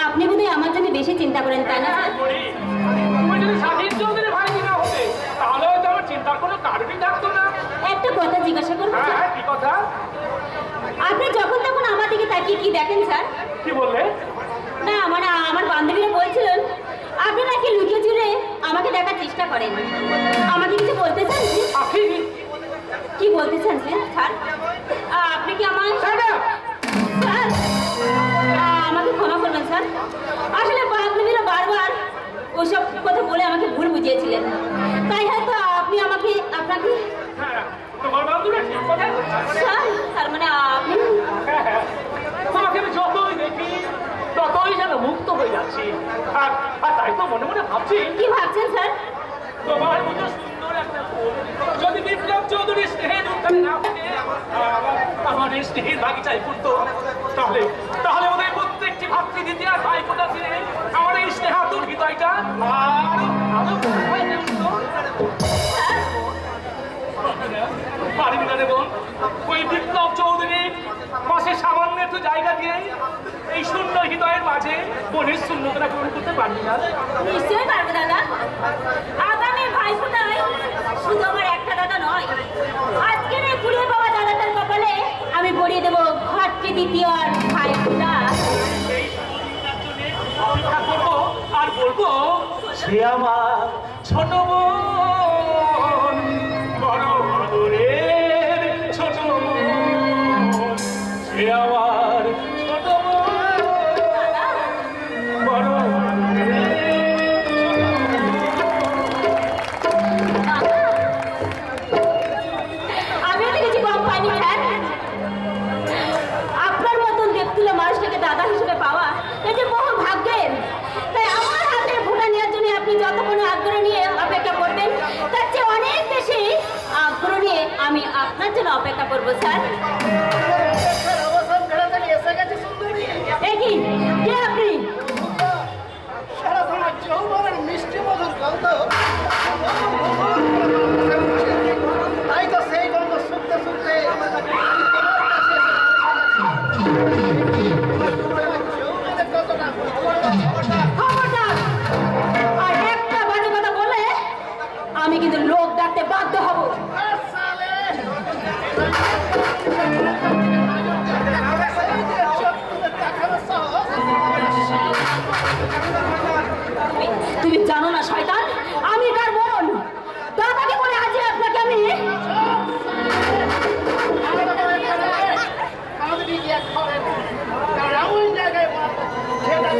আপনি বোধহয় আমার জন্য বেশি চিন্তা করেন, তাই না স্যার? তুমি যদি স্বাধীন চৌধুরী ভাই না হতে তাহলে হয়তো আমার চিন্তার কোনো কারণই থাকতো না। একটা কথা জিজ্ঞাসা করবো স্যার? হ্যাঁ, কি কথা? আপনি যখন তখন আমার দিকে তাকিয়ে কি দেখেন স্যার? কি বললে? না মানে আমার বান্ধবীরা বলছিলেন আপনি নাকি লুকিয়ে চুরে আমাকে দেখার চেষ্টা করেন। আমাকে কিছু বলতে চান? আখি কি বলতে চান স্যার? আপনি কি আমার স্যার আমাকে ক্ষমা করবেন স্যার। আসলে বান্ধবীরা বারবার ওইসব কথা বলে আমাকে ভুল বুঝিয়েছিলেন, তাই হয়তো আপনি আমাকে আপনাকে তোমার বান্ধবী ঠিক কথাই বলছে। স্যার তার মানে আপনি তোমাকে আমি যতই দেখি ততই যেন মুক্ত হয়ে যাচ্ছি। আর তাই তো মনে মনে ভাবছি। কি ভাবছেন স্যার? তোমার মতো সুন্দর একটা ফুল যদি বিপ্লব চৌধুরী স্নেহের উত্থানে না ফুটে আমার এই স্নেহের বাগিচায় ফুটতো তাহলে তাহলে ওদের প্রত্যেকটি ভাতৃ দিতে আর ভাই ফোটা ছিঁড়ে আমার এই স্নেহাতুর হৃদয়টা আরো পারবি না দেবন। ওই বিপ্লব চৌধুরীর পাশে সামান্য একটু জায়গা দিয়ে এই শূন্য হৃদয়ের মাঝে বোনের শূন্যতা পূরণ করতে পারবি না? নিশ্চয়ই পারবো দাদা। আগামী ভাইফোঁটায় শুধু আমার একটা দাদা নয়, আজকের এই কুড়িয়ে পাওয়া দাদাটার কপালে আমি পরিয়ে দেবো ভাতৃ দ্বিতীয় আর ভাইফোঁটা। এই অপেক্ষা করবো আর বলবো সে আমার ছোট বোন, বড় আদরের ছোট বোন, সে আমার ছোট বোন, বড় আমিও তো কিছু কম পাইনি স্যার। আপনার মতন দেখতুলে মানুষটাকে দাদা হিসেবে পাওয়া এই যে বহু ভাগ্যের। তাই আমার হাতে ভোটা নেওয়ার জন্য আপনি যতক্ষণ আগ্রহ নিয়ে অপেক্ষা করবেন তার চেয়ে অনেক বেশি আগ্রহ নিয়ে আমি আপনার জন্য অপেক্ষা করবো স্যার। অবসান বেড়াতে এসে গেছে সুন্দরী। এ কি কে আপনি? সারা তোমার যৌবনের মিষ্টি মধুর গন্ধ, তাই তো সেই গন্ধ শুকতে শুকতে যৌবনের কতটা খবরদার! আর একটা বাজে কথা বলে আমি কিন্তু লোক ডাকতে বাধ্য হব। তুমি জানো না শয়তান, আমি তার বোন। দাদাকে বলে আজ আপনাকে আমি এমন জায়গায় সেটা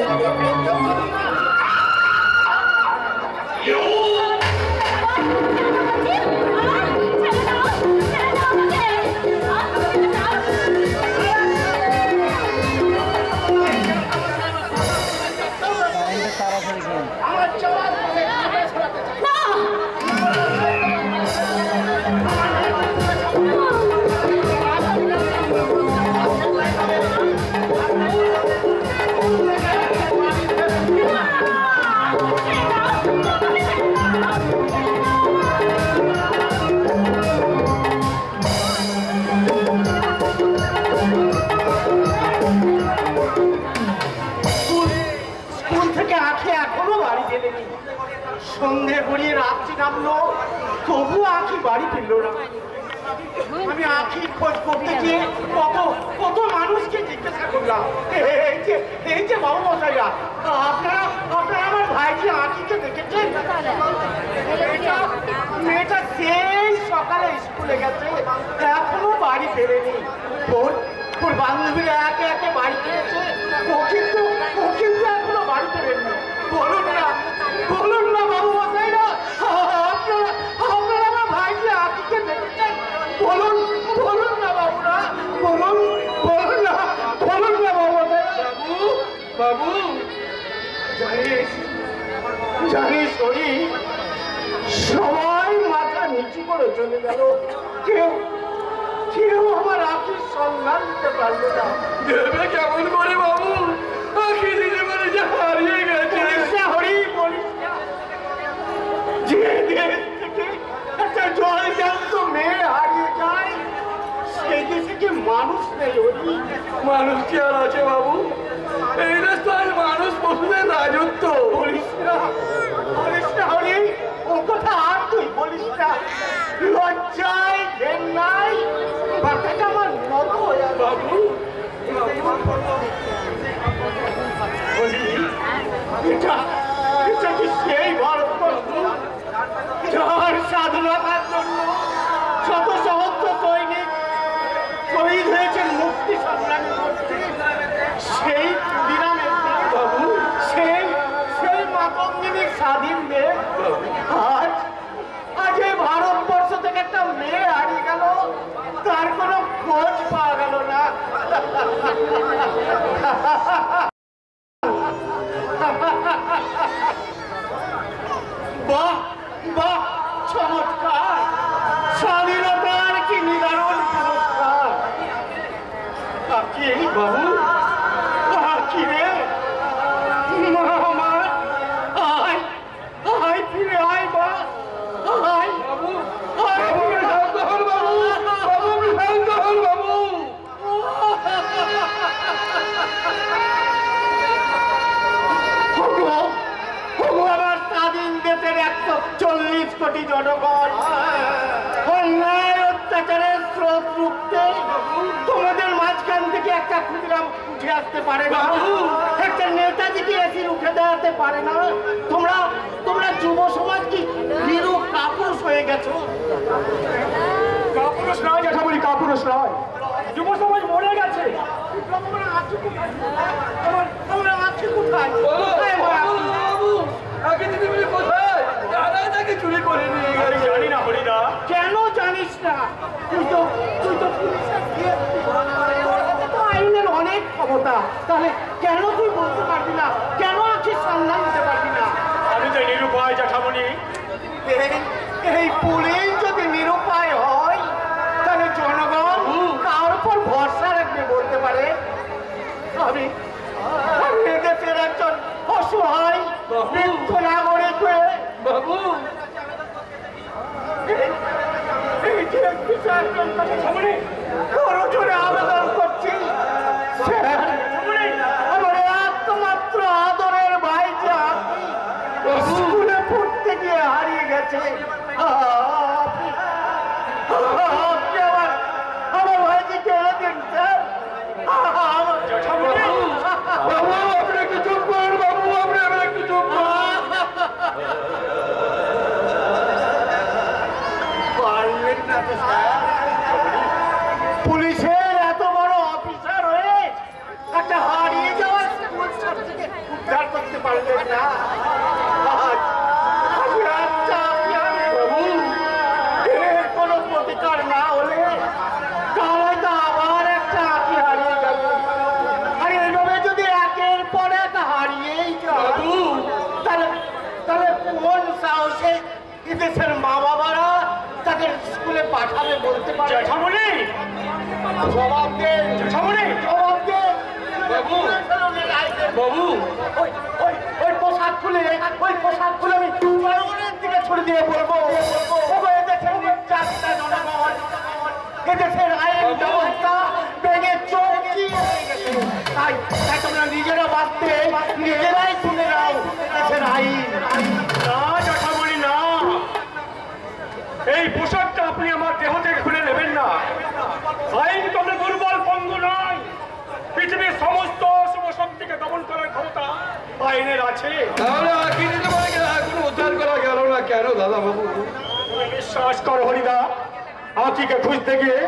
আমার চলার পথে ছড়াতে চাই। স্কুল থেকে আঁখি এখনো বাড়ি গেলেনি। সন্ধে গড়িয়ে রাত্রি নামলো, তবুও আঁখি বাড়ি ফিরল না। আমি আঁখি খোঁজ করতে গিয়ে কত কত মানুষকে জিজ্ঞাসা করলাম। এই যে বাবু মশাইরা, আপনারা আপনারা আমার ভাইজি আঁখিকে দেখেছেন? মেয়েটা সেই সকালে স্কুলে গেছে, এখনো বাড়ি ফেরেনি। ওর বান্ধবীরা একে একে বাড়ি ফিরেছে, ও কিন্তু এখনো বাড়ি ফেরেনি। বলুন না বাবু মশাইরা, আপনারা আমার ভাইজি আঁখিকে দেখেছেন? বলুন না বাবুরা, বলুন না বাবু মশাইরা। বাবু জানিস হরি, সবাই মাথা নিচু করে চলে গেল, কেউ কেউ আমার আখির সন্ধান দিতে পারলো না। দেবে কেমন করে বাবু? আখি দিতে পারে যে হারিয়ে গেছে। হরি বলিস না, যে দেশ থেকে একটা জল জ্যান্ত মেয়ে হারিয়ে যায় সেই দেশে কি মানুষ নেই? হরি, মানুষ কি আর আছে বাবু? এই রাস্তায় মানুষ পশুদের রাজত্ব। বলিস না হরি, ও কথা আর তুই বলিস না। লজ্জায় ঘেন্নায় মাথাটা আমার নত হয়ে গেল। বাবু এটা কি সেই ভারতবর্ষ যার স্বাধীনতার জন্য শত সহস্র সৈনিক শহীদ হয়েছেন, মুক্তি সংগ্রামী করছে? সেই ক্ষুদিরামের বাবু, সেই মাতঙ্গিনী স্বাধীন দেশ আজ এই ভারতবর্ষ থেকে একটা মেয়ে হারিয়ে গেল, তার কোনো খোঁজ পাওয়া গেল না। বাহ বাহ, চমৎকার! স্বাধীনতার কি নিদারুণ পুরস্কার! কি বাবু, কি রে মা, আমার আয় আয়, ফিরে আয় বা আয় বাবু, আয় ফিরে আয়। আমার স্বাধীন দেশের 140 কোটি জনগণ অন্যায় অত্যাচারের স্রোত রুখতে তোমাদের মাঝখান থেকে একটা ক্ষুদিরাম উঠে আসতে পারে না, একটা নেতাজিকে এসে উঠে দাঁড়াতে পারে না। তোমরা যুব সমাজ কি ভীরু কাপুরুষ হয়ে গেছো? কাপুরুষ নয় জ্যাঠামণি, কাপুরুষ নয়। যুব সমাজ মরে গেছে। আমরা আছি কোথায়? আগে দিদি বলে কোথায়? দাদা তাকে চুরি করে নিয়ে গেছে। জানি না হরিদা। কেন জানিস না? তুই তো পুলিশের DSP, তোর কাছে তো আইনের অনেক ক্ষমতা, তাহলে কেন তুই বলতে পারবি না? কেন আছিস সন্ধান দিতে পারবি না? আমি তো নিরুপায় জ্যাঠামণি। এই পুলিশ যদি নিরুপায় হয় তাহলে জনগণ কার উপর ভরসা রাখবে বলতে পারে? আমি এদেশের একজন অসহায় বৃদ্ধ নাগরিক হয়ে বাবু আবেদন করছি, আমার একমাত্র আদরের ভাই যে আপনি স্কুলে পড়তে গিয়ে হারিয়ে গেছে, আপনি আমার ভাইকে কেড়ে দিন স্যার। বাবু আপনি একটু চুপ করেন। বাবু আপনি একটু চুপ করেন। পারলেন না তো স্যার? পুলিশের এত বড় অফিসার হয়ে একটা হারিয়ে যাওয়ার স্কুল ছাত্রীকে উদ্ধার করতে পারলেন না? এর কোনো প্রতিকার না হলে তাহলে তো আবার একটা আঁকি হারিয়ে গেল। আর এইভাবে যদি একের পর এক হারিয়েই যায় তাহলে কোন সাহসে এদেশের মা বাবারা তাদের স্কুলে পাঠাবে বলতে পারে? জ্যাঠামণি জবাব দে, জবাব দে। বাবু বাবু ওই পোশাক খুলে আমি জনগণের দিকে ছুড়ে দিয়ে বলবো, এদেশের নির্যাতিতা জনগণ, এদেশের আইন ব্যবস্থা ভেঙে চৌকি হয়ে গেছে। তাই তোমরা নিজেরা বাঁচতে নিজেরাই শুনে নাও দেশের আইন। না জ্যাঠামণি না, এই পোশাকটা আপনি আমার দেহ থেকে খুলে নেবেন না। আইন কোনো দুর্বল পঙ্গু নয়। পৃথিবীর সমস্ত শুভ শক্তিকে দমন করার ক্ষমতা আইনের আছে। তাহলে আঁকি দিতে পারে এখনো উদ্ধার করা গেল না কেন দাদা বাবু? বিশ্বাস করো হরিদা, আঁকিকে খুঁজতে গিয়ে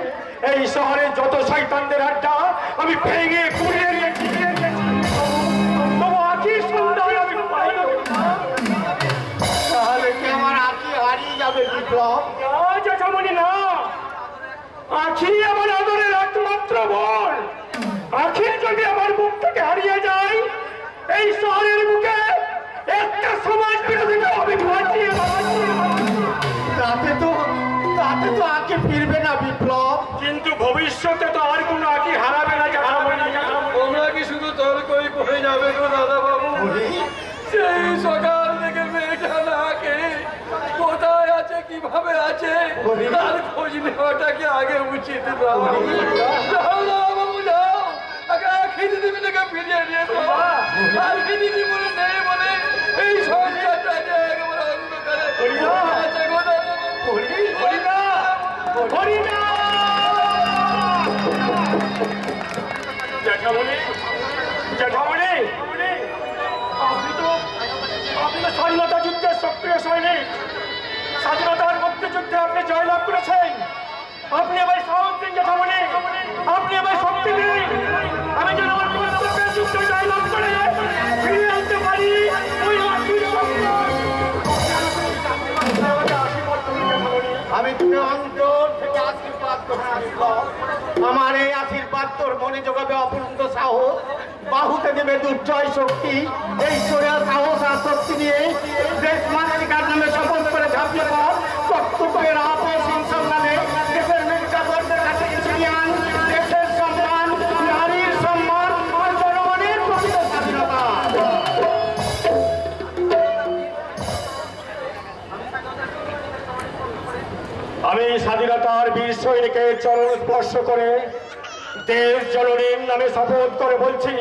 এই শহরের যত শয়তানদের আড্ডা আমি ভেঙে পুড়িয়ে দিয়েছি। তবু আঁকি সুন্দর আমি পাইনি। তাহলে কি আমার আঁকি হারিয়ে যাবে বিপ্লব? না জ্যাঠামণি না, আঁকি আমার আদরের একমাত্র বল। আঁকি যদি আমার মুখ থেকে হারিয়ে যায়, এই শহরের বুকে একটা সমাজ বিরোধীকে আমি বাঁচিয়ে ফিরবে না বিপ্লব। কিন্তু ভবিষ্যতে তো আর কোনো আঁকি হারাবে না। তোমরা কি শুধু তর্কই করে যাবে গো দাদা বাবু? সেই সকাল থেকে মেয়েটা নাকে কোথায় আছে, কিভাবে আছে, তার খোঁজ নেওয়াটাকে আগে উচিত না। যাও বাবু যাও, আগে খিদি দিবিটাকে ফিরিয়ে নিয়ে এসো। আর খিদি দিব নেই বলে এই সংসারটা যে একেবারে অন্ধকারে আছে গো দাদা বাবু। জ্যাঠামণি, জ্যাঠামণি, আপনি তো স্বাধীনতা যুদ্ধের সক্রিয় সৈনিক। স্বাধীনতার মুক্তিযুদ্ধে আপনি জয়লাভ করেছেন। আপনি এবার সাহস দিন জ্যাঠামণি, আপনি এবার শক্তি দিন। আমি যেন আমার কর্তব্যের যুদ্ধে জয়লাভ করে ফিরে আনতে পারি ওই অসীম শক্তি। আমি তোকে অন্তর থেকে আশীর্বাদ করছি বিপ্লব। আমার এই আশীর্বাদ তোর মনে যোগাবে অপূর্ব সাহস, বাহুতে দেবে দুর্জয় শক্তি। এই চোরা সাহস আর শক্তি নিয়ে দেশ মাতৃকার নামে শপথ করে ঝাঁপিয়ে পড়। কর্তব্যের আপসীম সংগ্রামে দেশের মির্জাগরদের কাছে ছিনিয়ে আন দেশের সম্মান, নারীর সম্মান আর জনগণের প্রকৃত স্বাধীনতা। আমি স্বাধীনতার বীর সৈনিকের চরণ স্পর্শ করে দেশ জননীর নামে শপথ করে বলছি,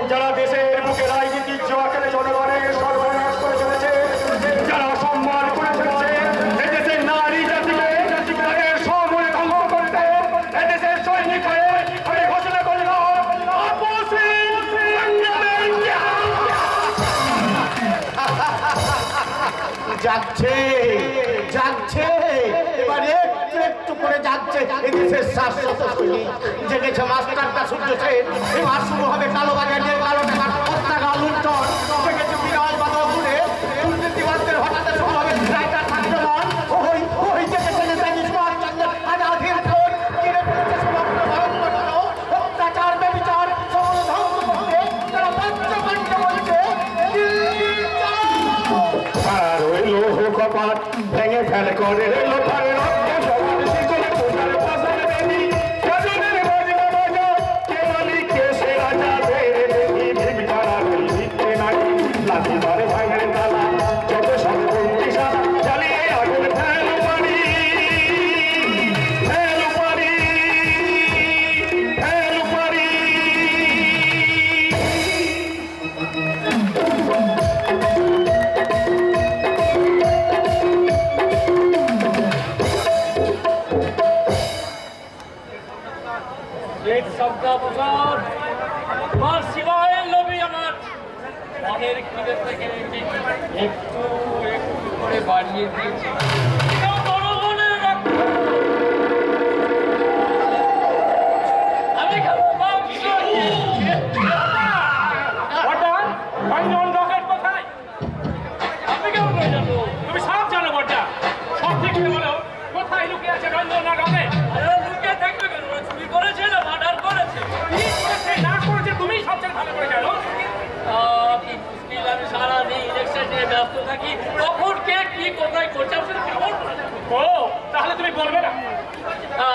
যারা দেশের বুকে রাজনীতির জোয়াকে জনগণের সর্বনাশ করে চলেছে, যারা সম্মান করে চলেছে এদেশের নারী জাতিকে, তাদের সমূলে ধ্বংস করতে এদেশের সৈনিক হয়ে আমি ঘোষণা করলাম আপসীন সংগ্রামের জয়। যাচ্ছে যাচ্ছে, এবার একটু একটু করে যাচ্ছে এদেশের শাশ্বত সৈনিক। জেগেছে মাস্টারটা সূর্য সেন, এবার শুরু হবে কালো বাজারের কালো টাকার হত্যাকাল লুণ্ঠন। জেগেছে বিরল বাদল ঘুরে দুর্নীতিবাদদের হঠাৎ শুরু হবে রাইটার আক্রমণ। ওই ওই জেগেছে নেতাজি সুভাষচন্দ্র আজাদের ভোট কিনে ফেলেছে সমগ্র ভারতবর্ষ। অত্যাচার বেবিচার সকল ধ্বংস করতে তারা পঞ্চকণ্ঠ বলছে দিল্লি চাও। আর ওই লোহ কপাট ভেঙে ফেল করে লোটারে রক্তে সবার শিকলে পূজার পাশার বেদি সাজনের বাজনা বাজা কেবলি কেসে রাজা বেড়ে দেখি ভিড়ারা ভিড়তে নাকি লাঠি ধরে ভাঙের তালা যত সব বন্দিশা জ্বালিয়ে আগুন ফেল পারি ফেল পারি ফেল পারি। एक शब्दा प्रसाद আমার শিবায়ের নবী আমার মনের খিদে থেকে একটু একটু করে বাড়িয়ে দিয়েছে। কেউ জনগণের রক্ত, আমি খাবো মাংস। বড়দা, রঞ্জন রকেট কোথায়? আমি কেমন করে জানবো? তুমি সব জানো বড়দা। সব থেকে বলো কোথায় লুকিয়ে আছে রঞ্জন না রকেট? আরে লুকিয়ে থাকবে কেন? ওরা চুরি করেছে না মার্ডার করেছে? কি করেছে না করেছে তুমি সবচেয়ে ভালো করে জানো। কি মুশকিল, আমি সারাদিন ইলেকশন নিয়ে ব্যস্ত থাকি, কখন কে কি কোথায় করছে আমি সেটা কেমন করে জানবো? ও তাহলে তুমি বলবে না?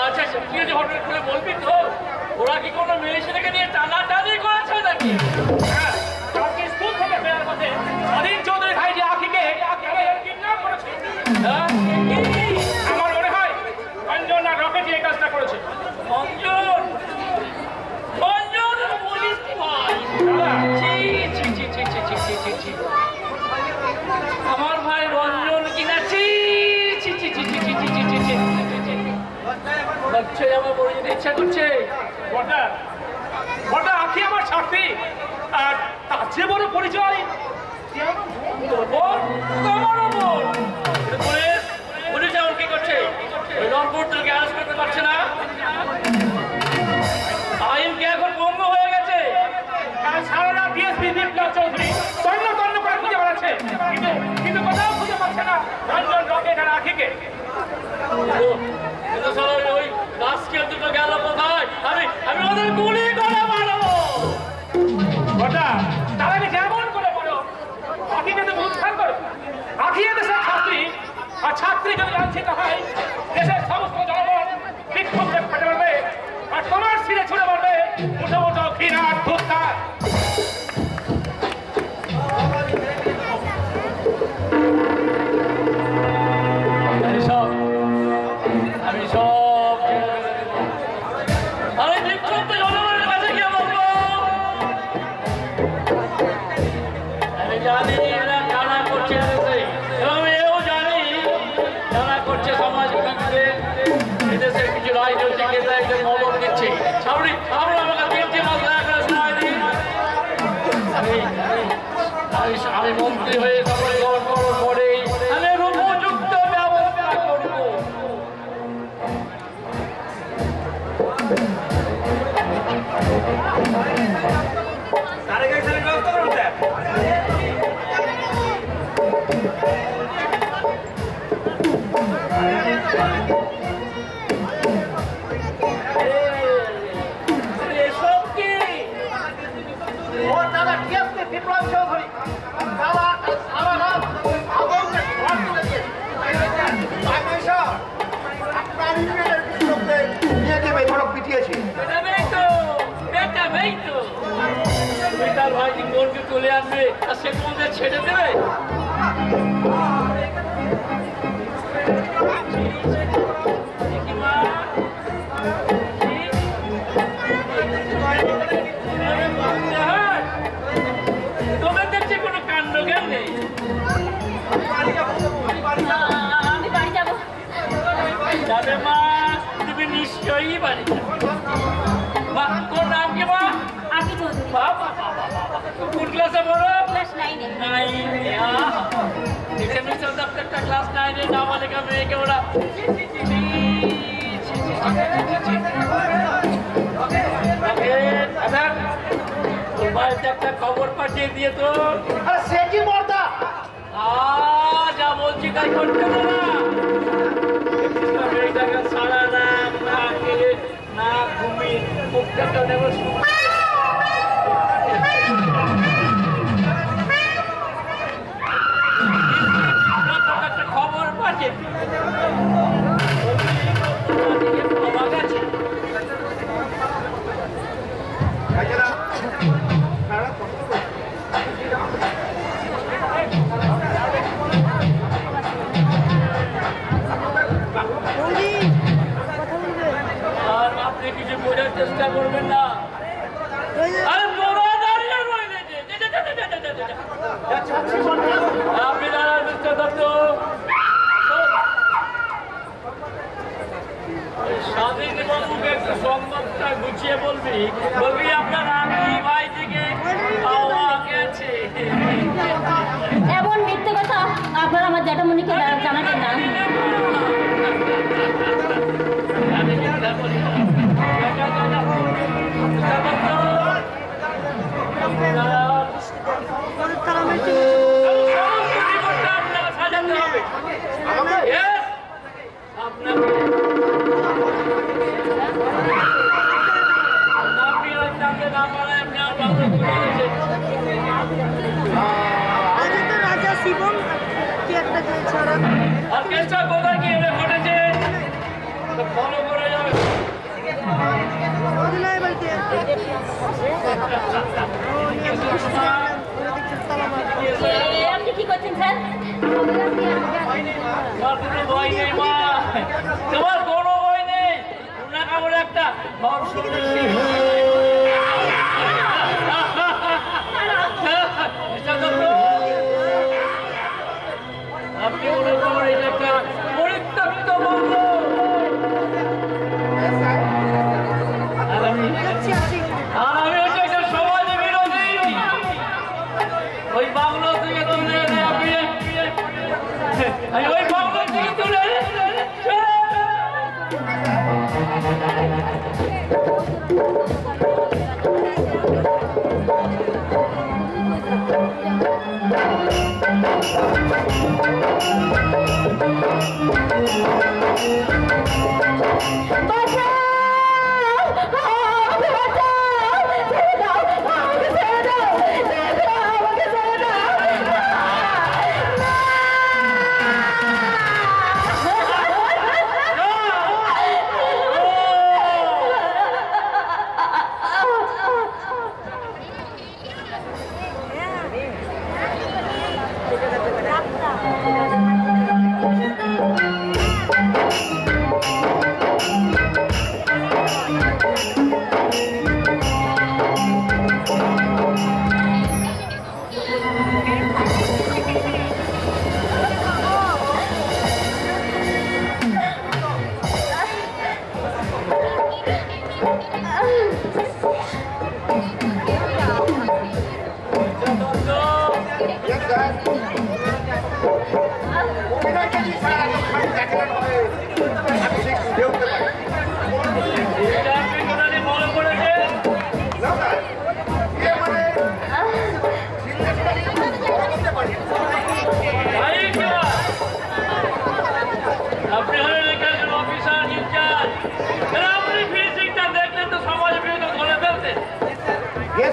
আচ্ছা আচ্ছা, তুই যে হঠাৎ করে বলবি তো, ওরা কি কোনো মেয়ে ছেলেকে নিয়ে টানাটানি করেছে নাকি? হ্যাঁ, কালকে স্কুল থেকে ফেরার পথে অধীর চৌধুরী ভাই যে আখিকে কিডন্যাপ করেছে। হ্যাঁ? কি? আমার মনে হয় রঞ্জন না রকেটই এই কাজটা করেছে। মঞ্জন মঞ্জন বলিস কি ভাই? ছি, ছি, ছি, ছি, ছি, ছি, ছি, ছি, ছি। আমার ভাই রঞ্জন কিনা ছি, ছি, ছি, ছি, ছি, ছি, ছি, ছি, ছি, ছি, ছি, ছি। বাচ্চা আমার বড় যেতে ইচ্ছা করছে। বড়দা আখি আমার ছাত্রী, আর তার যে বড় পরিচয়। তোর বোন? তোমারও বোন? পুলিশ এখন কি করছে? ওই রংপুর তোকে অ্যারেস্ট করতে পারছে না? আইন কি এখন ভঙ্গ হয়ে গেছে? কাল সারা রাত ডিএসপি বিপ্লব চৌধুরী তন্ন তন্ন করে খুঁজে বেড়াচ্ছে, কিন্তু কোথাও খুঁজে পাচ্ছে না রঞ্জন রকেট আর আখিকে। কিন্তু স্যার ওই রাজকীয় দুটো গেল কোথায়? আমি ওদের গুলি করে মারবো। বড়দা তার আগে যেমন করে বলো আখিকে তুমি উদ্ধার করো। আখি দেশের ছাত্রী, আর ছাত্রী যদি লাঞ্ছিত হয় দেশের সমস্ত জন হচ্ছে কেতা একটা খবর দিচ্ছে সামনে আমরা আমাকে দেখতে আমি মন্ত্রী হয়ে সকলে গ্রহণ করার পরেই আমি উপযুক্ত ব্যবস্থা করবো। ভাই বোনকে তুলে আনবে আর সে তোমাদের ছেড়ে দেবে তোমার দেখছি কোনো কাণ্ড জ্ঞান নেই। যাবে মা তুমি নিশ্চয়ই বাড়ি মা তোর নাম কি মা? বাবা কোন ক্লাসে পড়ো? ক্লাস 9 এখানে চলতে একটা ক্লাস 9 এ নাম লেখা মেয়েকে ওরা বাড়িতে একটা খবর পাঠিয়ে দিয়ে তো সে কি মর্দা যা বলছি তাই করতে না মেয়েটাকে সারা রাত না খেলে না ঘুমিয়ে মুখটা নেব খবর পাঠিয়ে আর আপনি কিছু বোঝার চেষ্টা করবেন না। আরে তোরা দাঁড়িয়ে রইলে আপনি দাঁড়ান মিস্টার দত্ত স্বাধীন বাবুকে একটু সংবাদটা গুছিয়ে বলবি আপনার আমি ভাই থেকে পাওয়া গেছে। এমন মিথ্যে কথা আপনারা আমার জ্যাঠামণিকে জানাবেন না। সাজাতে হবে আপনাকে রাজা শিবম কি একটা ছাড়া আর কেসটা কোথায় কি ঘটেছে ফলো করে যাবে আপনি কি করছেন স্যার? তোমার কোনো ভয় নেই মা, তোমার কোনো ভয় নেই। কামড়ে একটা আপনি মনে করেন এটা একটা পরিত্যক্ত বন্ধ আর আমি হচ্ছে একটা সমাজ বিরোধী। ওই বাংলো থেকে তুলে এনে আপনি ওই বাংলো থেকে তুলে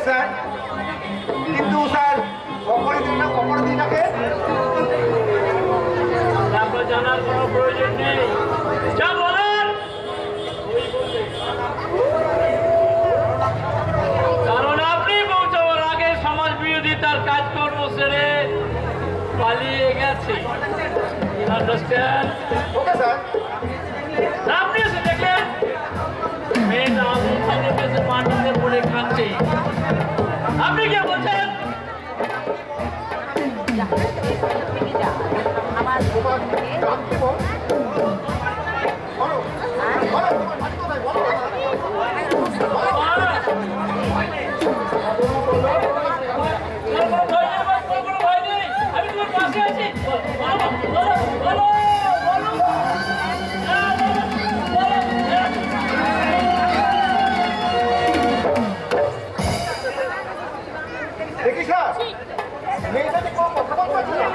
স্যার, কিন্তু স্যার অপরাধীটাকে আপনার জানার কোনো প্রয়োজন নেই, যা বলার ওই বলবে। কারণ আপনি পৌঁছাবার আগে সমাজ বিরোধী তার কাজকর্ম সেরে পালিয়ে গেছে। আন্ডারস্ট্যান্ড? Okay sir. আপনি এসে দেখলেন মেয়েটা আগুন থেকে বেশি মাটিতে পড়ে খাচ্ছে, আপনি কে বলছেন? আমি তোমার পাশে আছি, দেখি স্যার, মেয়েটাকে কোনো কথা বলতে পারছি না।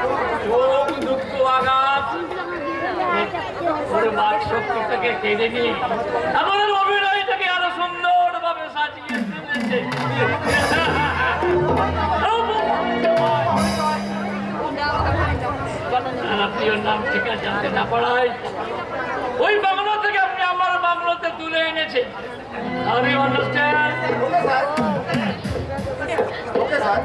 চোখ দুঃখ আঘাত ওর বাক শক্তিটাকে কেড়ে নিয়ে আমাদের অভিনয়টাকে আরো সুন্দরভাবে সাজিয়ে তুলেছে। আপনি ওর নাম ঠিকা জানতে না পারায় ওই বাংলো থেকে আপনি আমার বাংলোতে তুলে এনেছেন। আমি understand? Okay sir, okay sir.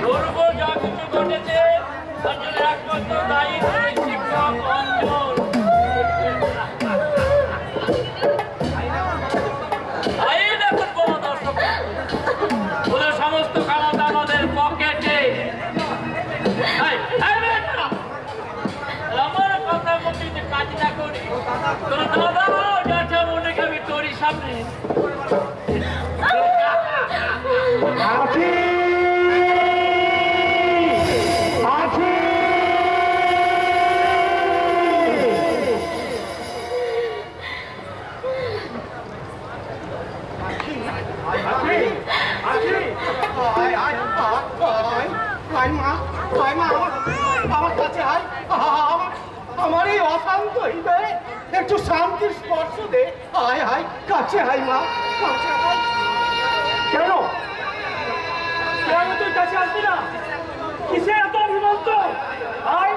ধর্ম যা কিছু ঘটেছে তার জন্য একমাত্র দায়ী শিক্ষক অঞ্জন। আইন এখন বড় দর্শক, ওদের সমস্ত ক্ষমতা আমাদের পকেটে। আমার কথা মতো যে কাজ না করি তোর দাদা যাচ্ছে মনে খাবি তোরই সামনে। আমার কাছে আয়, আমার এই অশান্ত হৃদয়ে একটু শান্তির স্পর্শ দে। আয় আয়, কাছে আয় মা, কাছে আয়। কেন কেন তুই কাছে আসবি না? কিসে এত অভিমান? আয়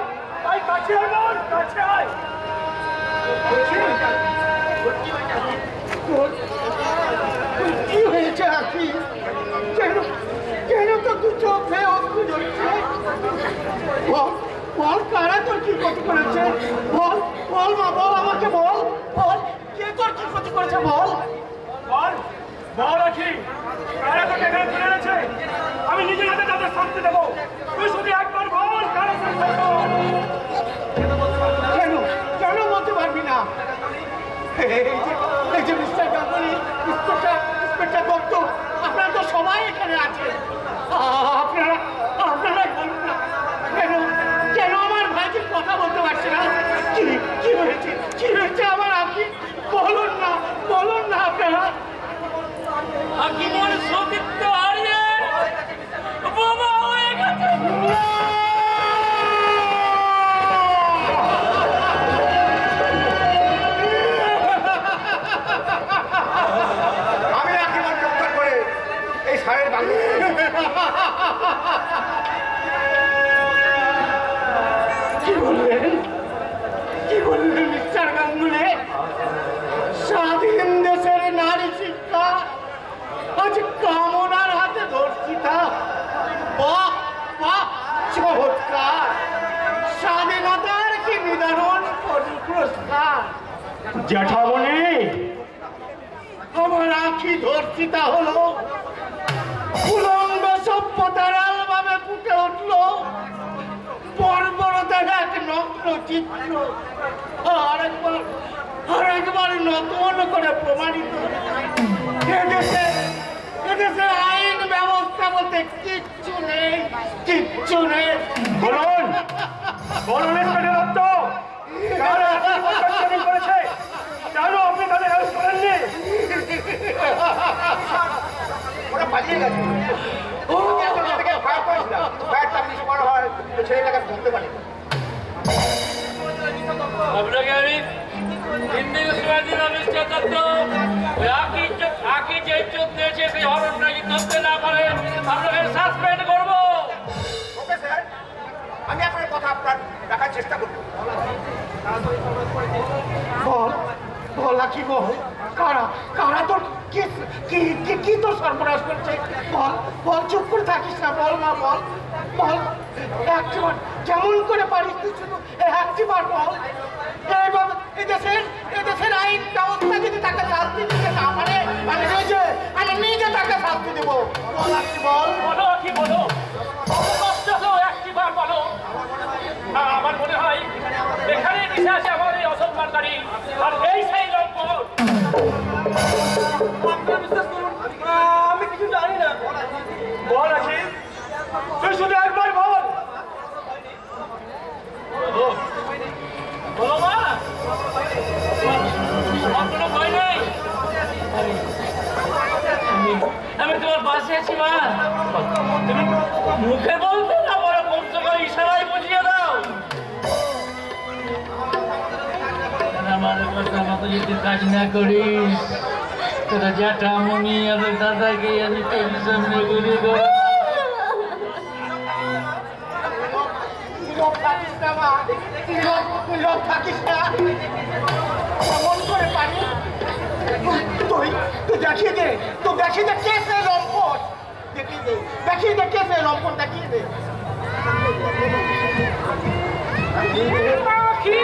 আয়, কাছে আয় বোন, কাছে আয়। কি হয়েছে আখি? কেন কেন তো দু চোখে অশ্রু ঝরছে? বল, কারা তোর কি ক্ষতি করেছে? বল বল মা, বল আমাকে বল, বল কে তোর কি ক্ষতি করেছে? বল বল বল আখি, কারা তোকে এখানে তুলে এনেছে? আমি নিজের হাতে তাদের শাস্তি দেবো। তুই শুধু একবার বল কারা শাস্তি দেবো। কেন কেন বলতে পারবি না? এই যে মিস্টার গাঙ্গুলি, ইন্সপেক্টর দত্ত, আপনারা তো সবাই এখানে আছেন। আপনারাই বলুন না, কেন কেন আমার ভাইকে কথা বলতে পারছে না? কি হয়েছে, কি হয়েছে আমার? আপনি বলুন না আপনারা। আকিমর সতীত্ব হারিয়ে বোমা হয়ে গেছে। আমি আকিমর গ্রেফতার করে এই সারের বাংলা কি বললেন মিস্টার গাঙ্গুলি? স্বাধীন দেশের নারী শিক্ষা আজ কামনার হাতে ধর্ষিতা। বাহ বাহ, চমৎকার! স্বাধীনতার কি নিদারুণ পরিপুরস্কার। জ্যাঠামণি, আমার আখি ধর্ষিতা হলো, উলঙ্গ সভ্যতার অ্যালবামে ফুটে উঠলো বর্বরতার এক নগ্ন চিত্র। আরেকবার নতুন করে প্রমাণিত এদেশের আইন ব্যবস্থা বলতে কিচ্ছু নেই। বলুন বলুন ইন্সপেক্টর দত্ত, কারা কি করেছে? কেন আপনি তাদের অ্যারেস্ট করেননি? ওরা পালিয়ে গেছে। ফায়ার করেছিলাম, ফায়ারটা মিস করা হয় তো ছেলেটাকে ধরতে পারি। হিন্দি সুয়াদি রমেশটা দত্ত ওই আকি যে চোখ দিয়েছে সেই হরণটা যদি ধরতে না পারে আমরা সাসপেন্ড করবো। ওকে স্যার, আমি আপনার কথা আপনার দেখার চেষ্টা করবো। বল বল কি বল, কারা কারা তোর কি তোর সর্বনাশ করছে? বল বল, চুপ করে থাকিস না, বল না, বল বল একটিবার, যেমন করে পারিস তুই শুধু একটিবার বল। এইভাবে এদেশের আইন ব্যবস্থা যদি তাকে শাস্তি দিতে না পারে, আমি নিজে তাকে শাস্তি দেবো। বল একটি বল। বলো কি বলো, কষ্ট হলো একটিবার বলো। আমার মনে হয় এখানে মিশে আছে আমার এই অসম্মানকারী, আর এই সেই লম্পট। আপনারা বিশ্বাস করুন, আমি কিছু জানি না। বল আছে, তুই শুধু একবার বল। বলো মা, কোনো ভয় নেই, আমি তোমার পাশে আছি মা। তুমি মুখে বলতে না বলো, কমসে কম ইশারায় বুঝিয়ে দাও। আমার কথা মতো যদি কাজ না করিস তোরা জ্যাঠা মমি আর দাদাকে আমি তোর সামনে গুলি করব। থাকিস না মা, থাকিস না, কেমন করে পারি? তুই দেখিয়ে দে, তো দেখিয়ে দে কে সে লম্পট, দেখিয়ে দে কে সে লম্পট, দেখিয়ে দে। পাখি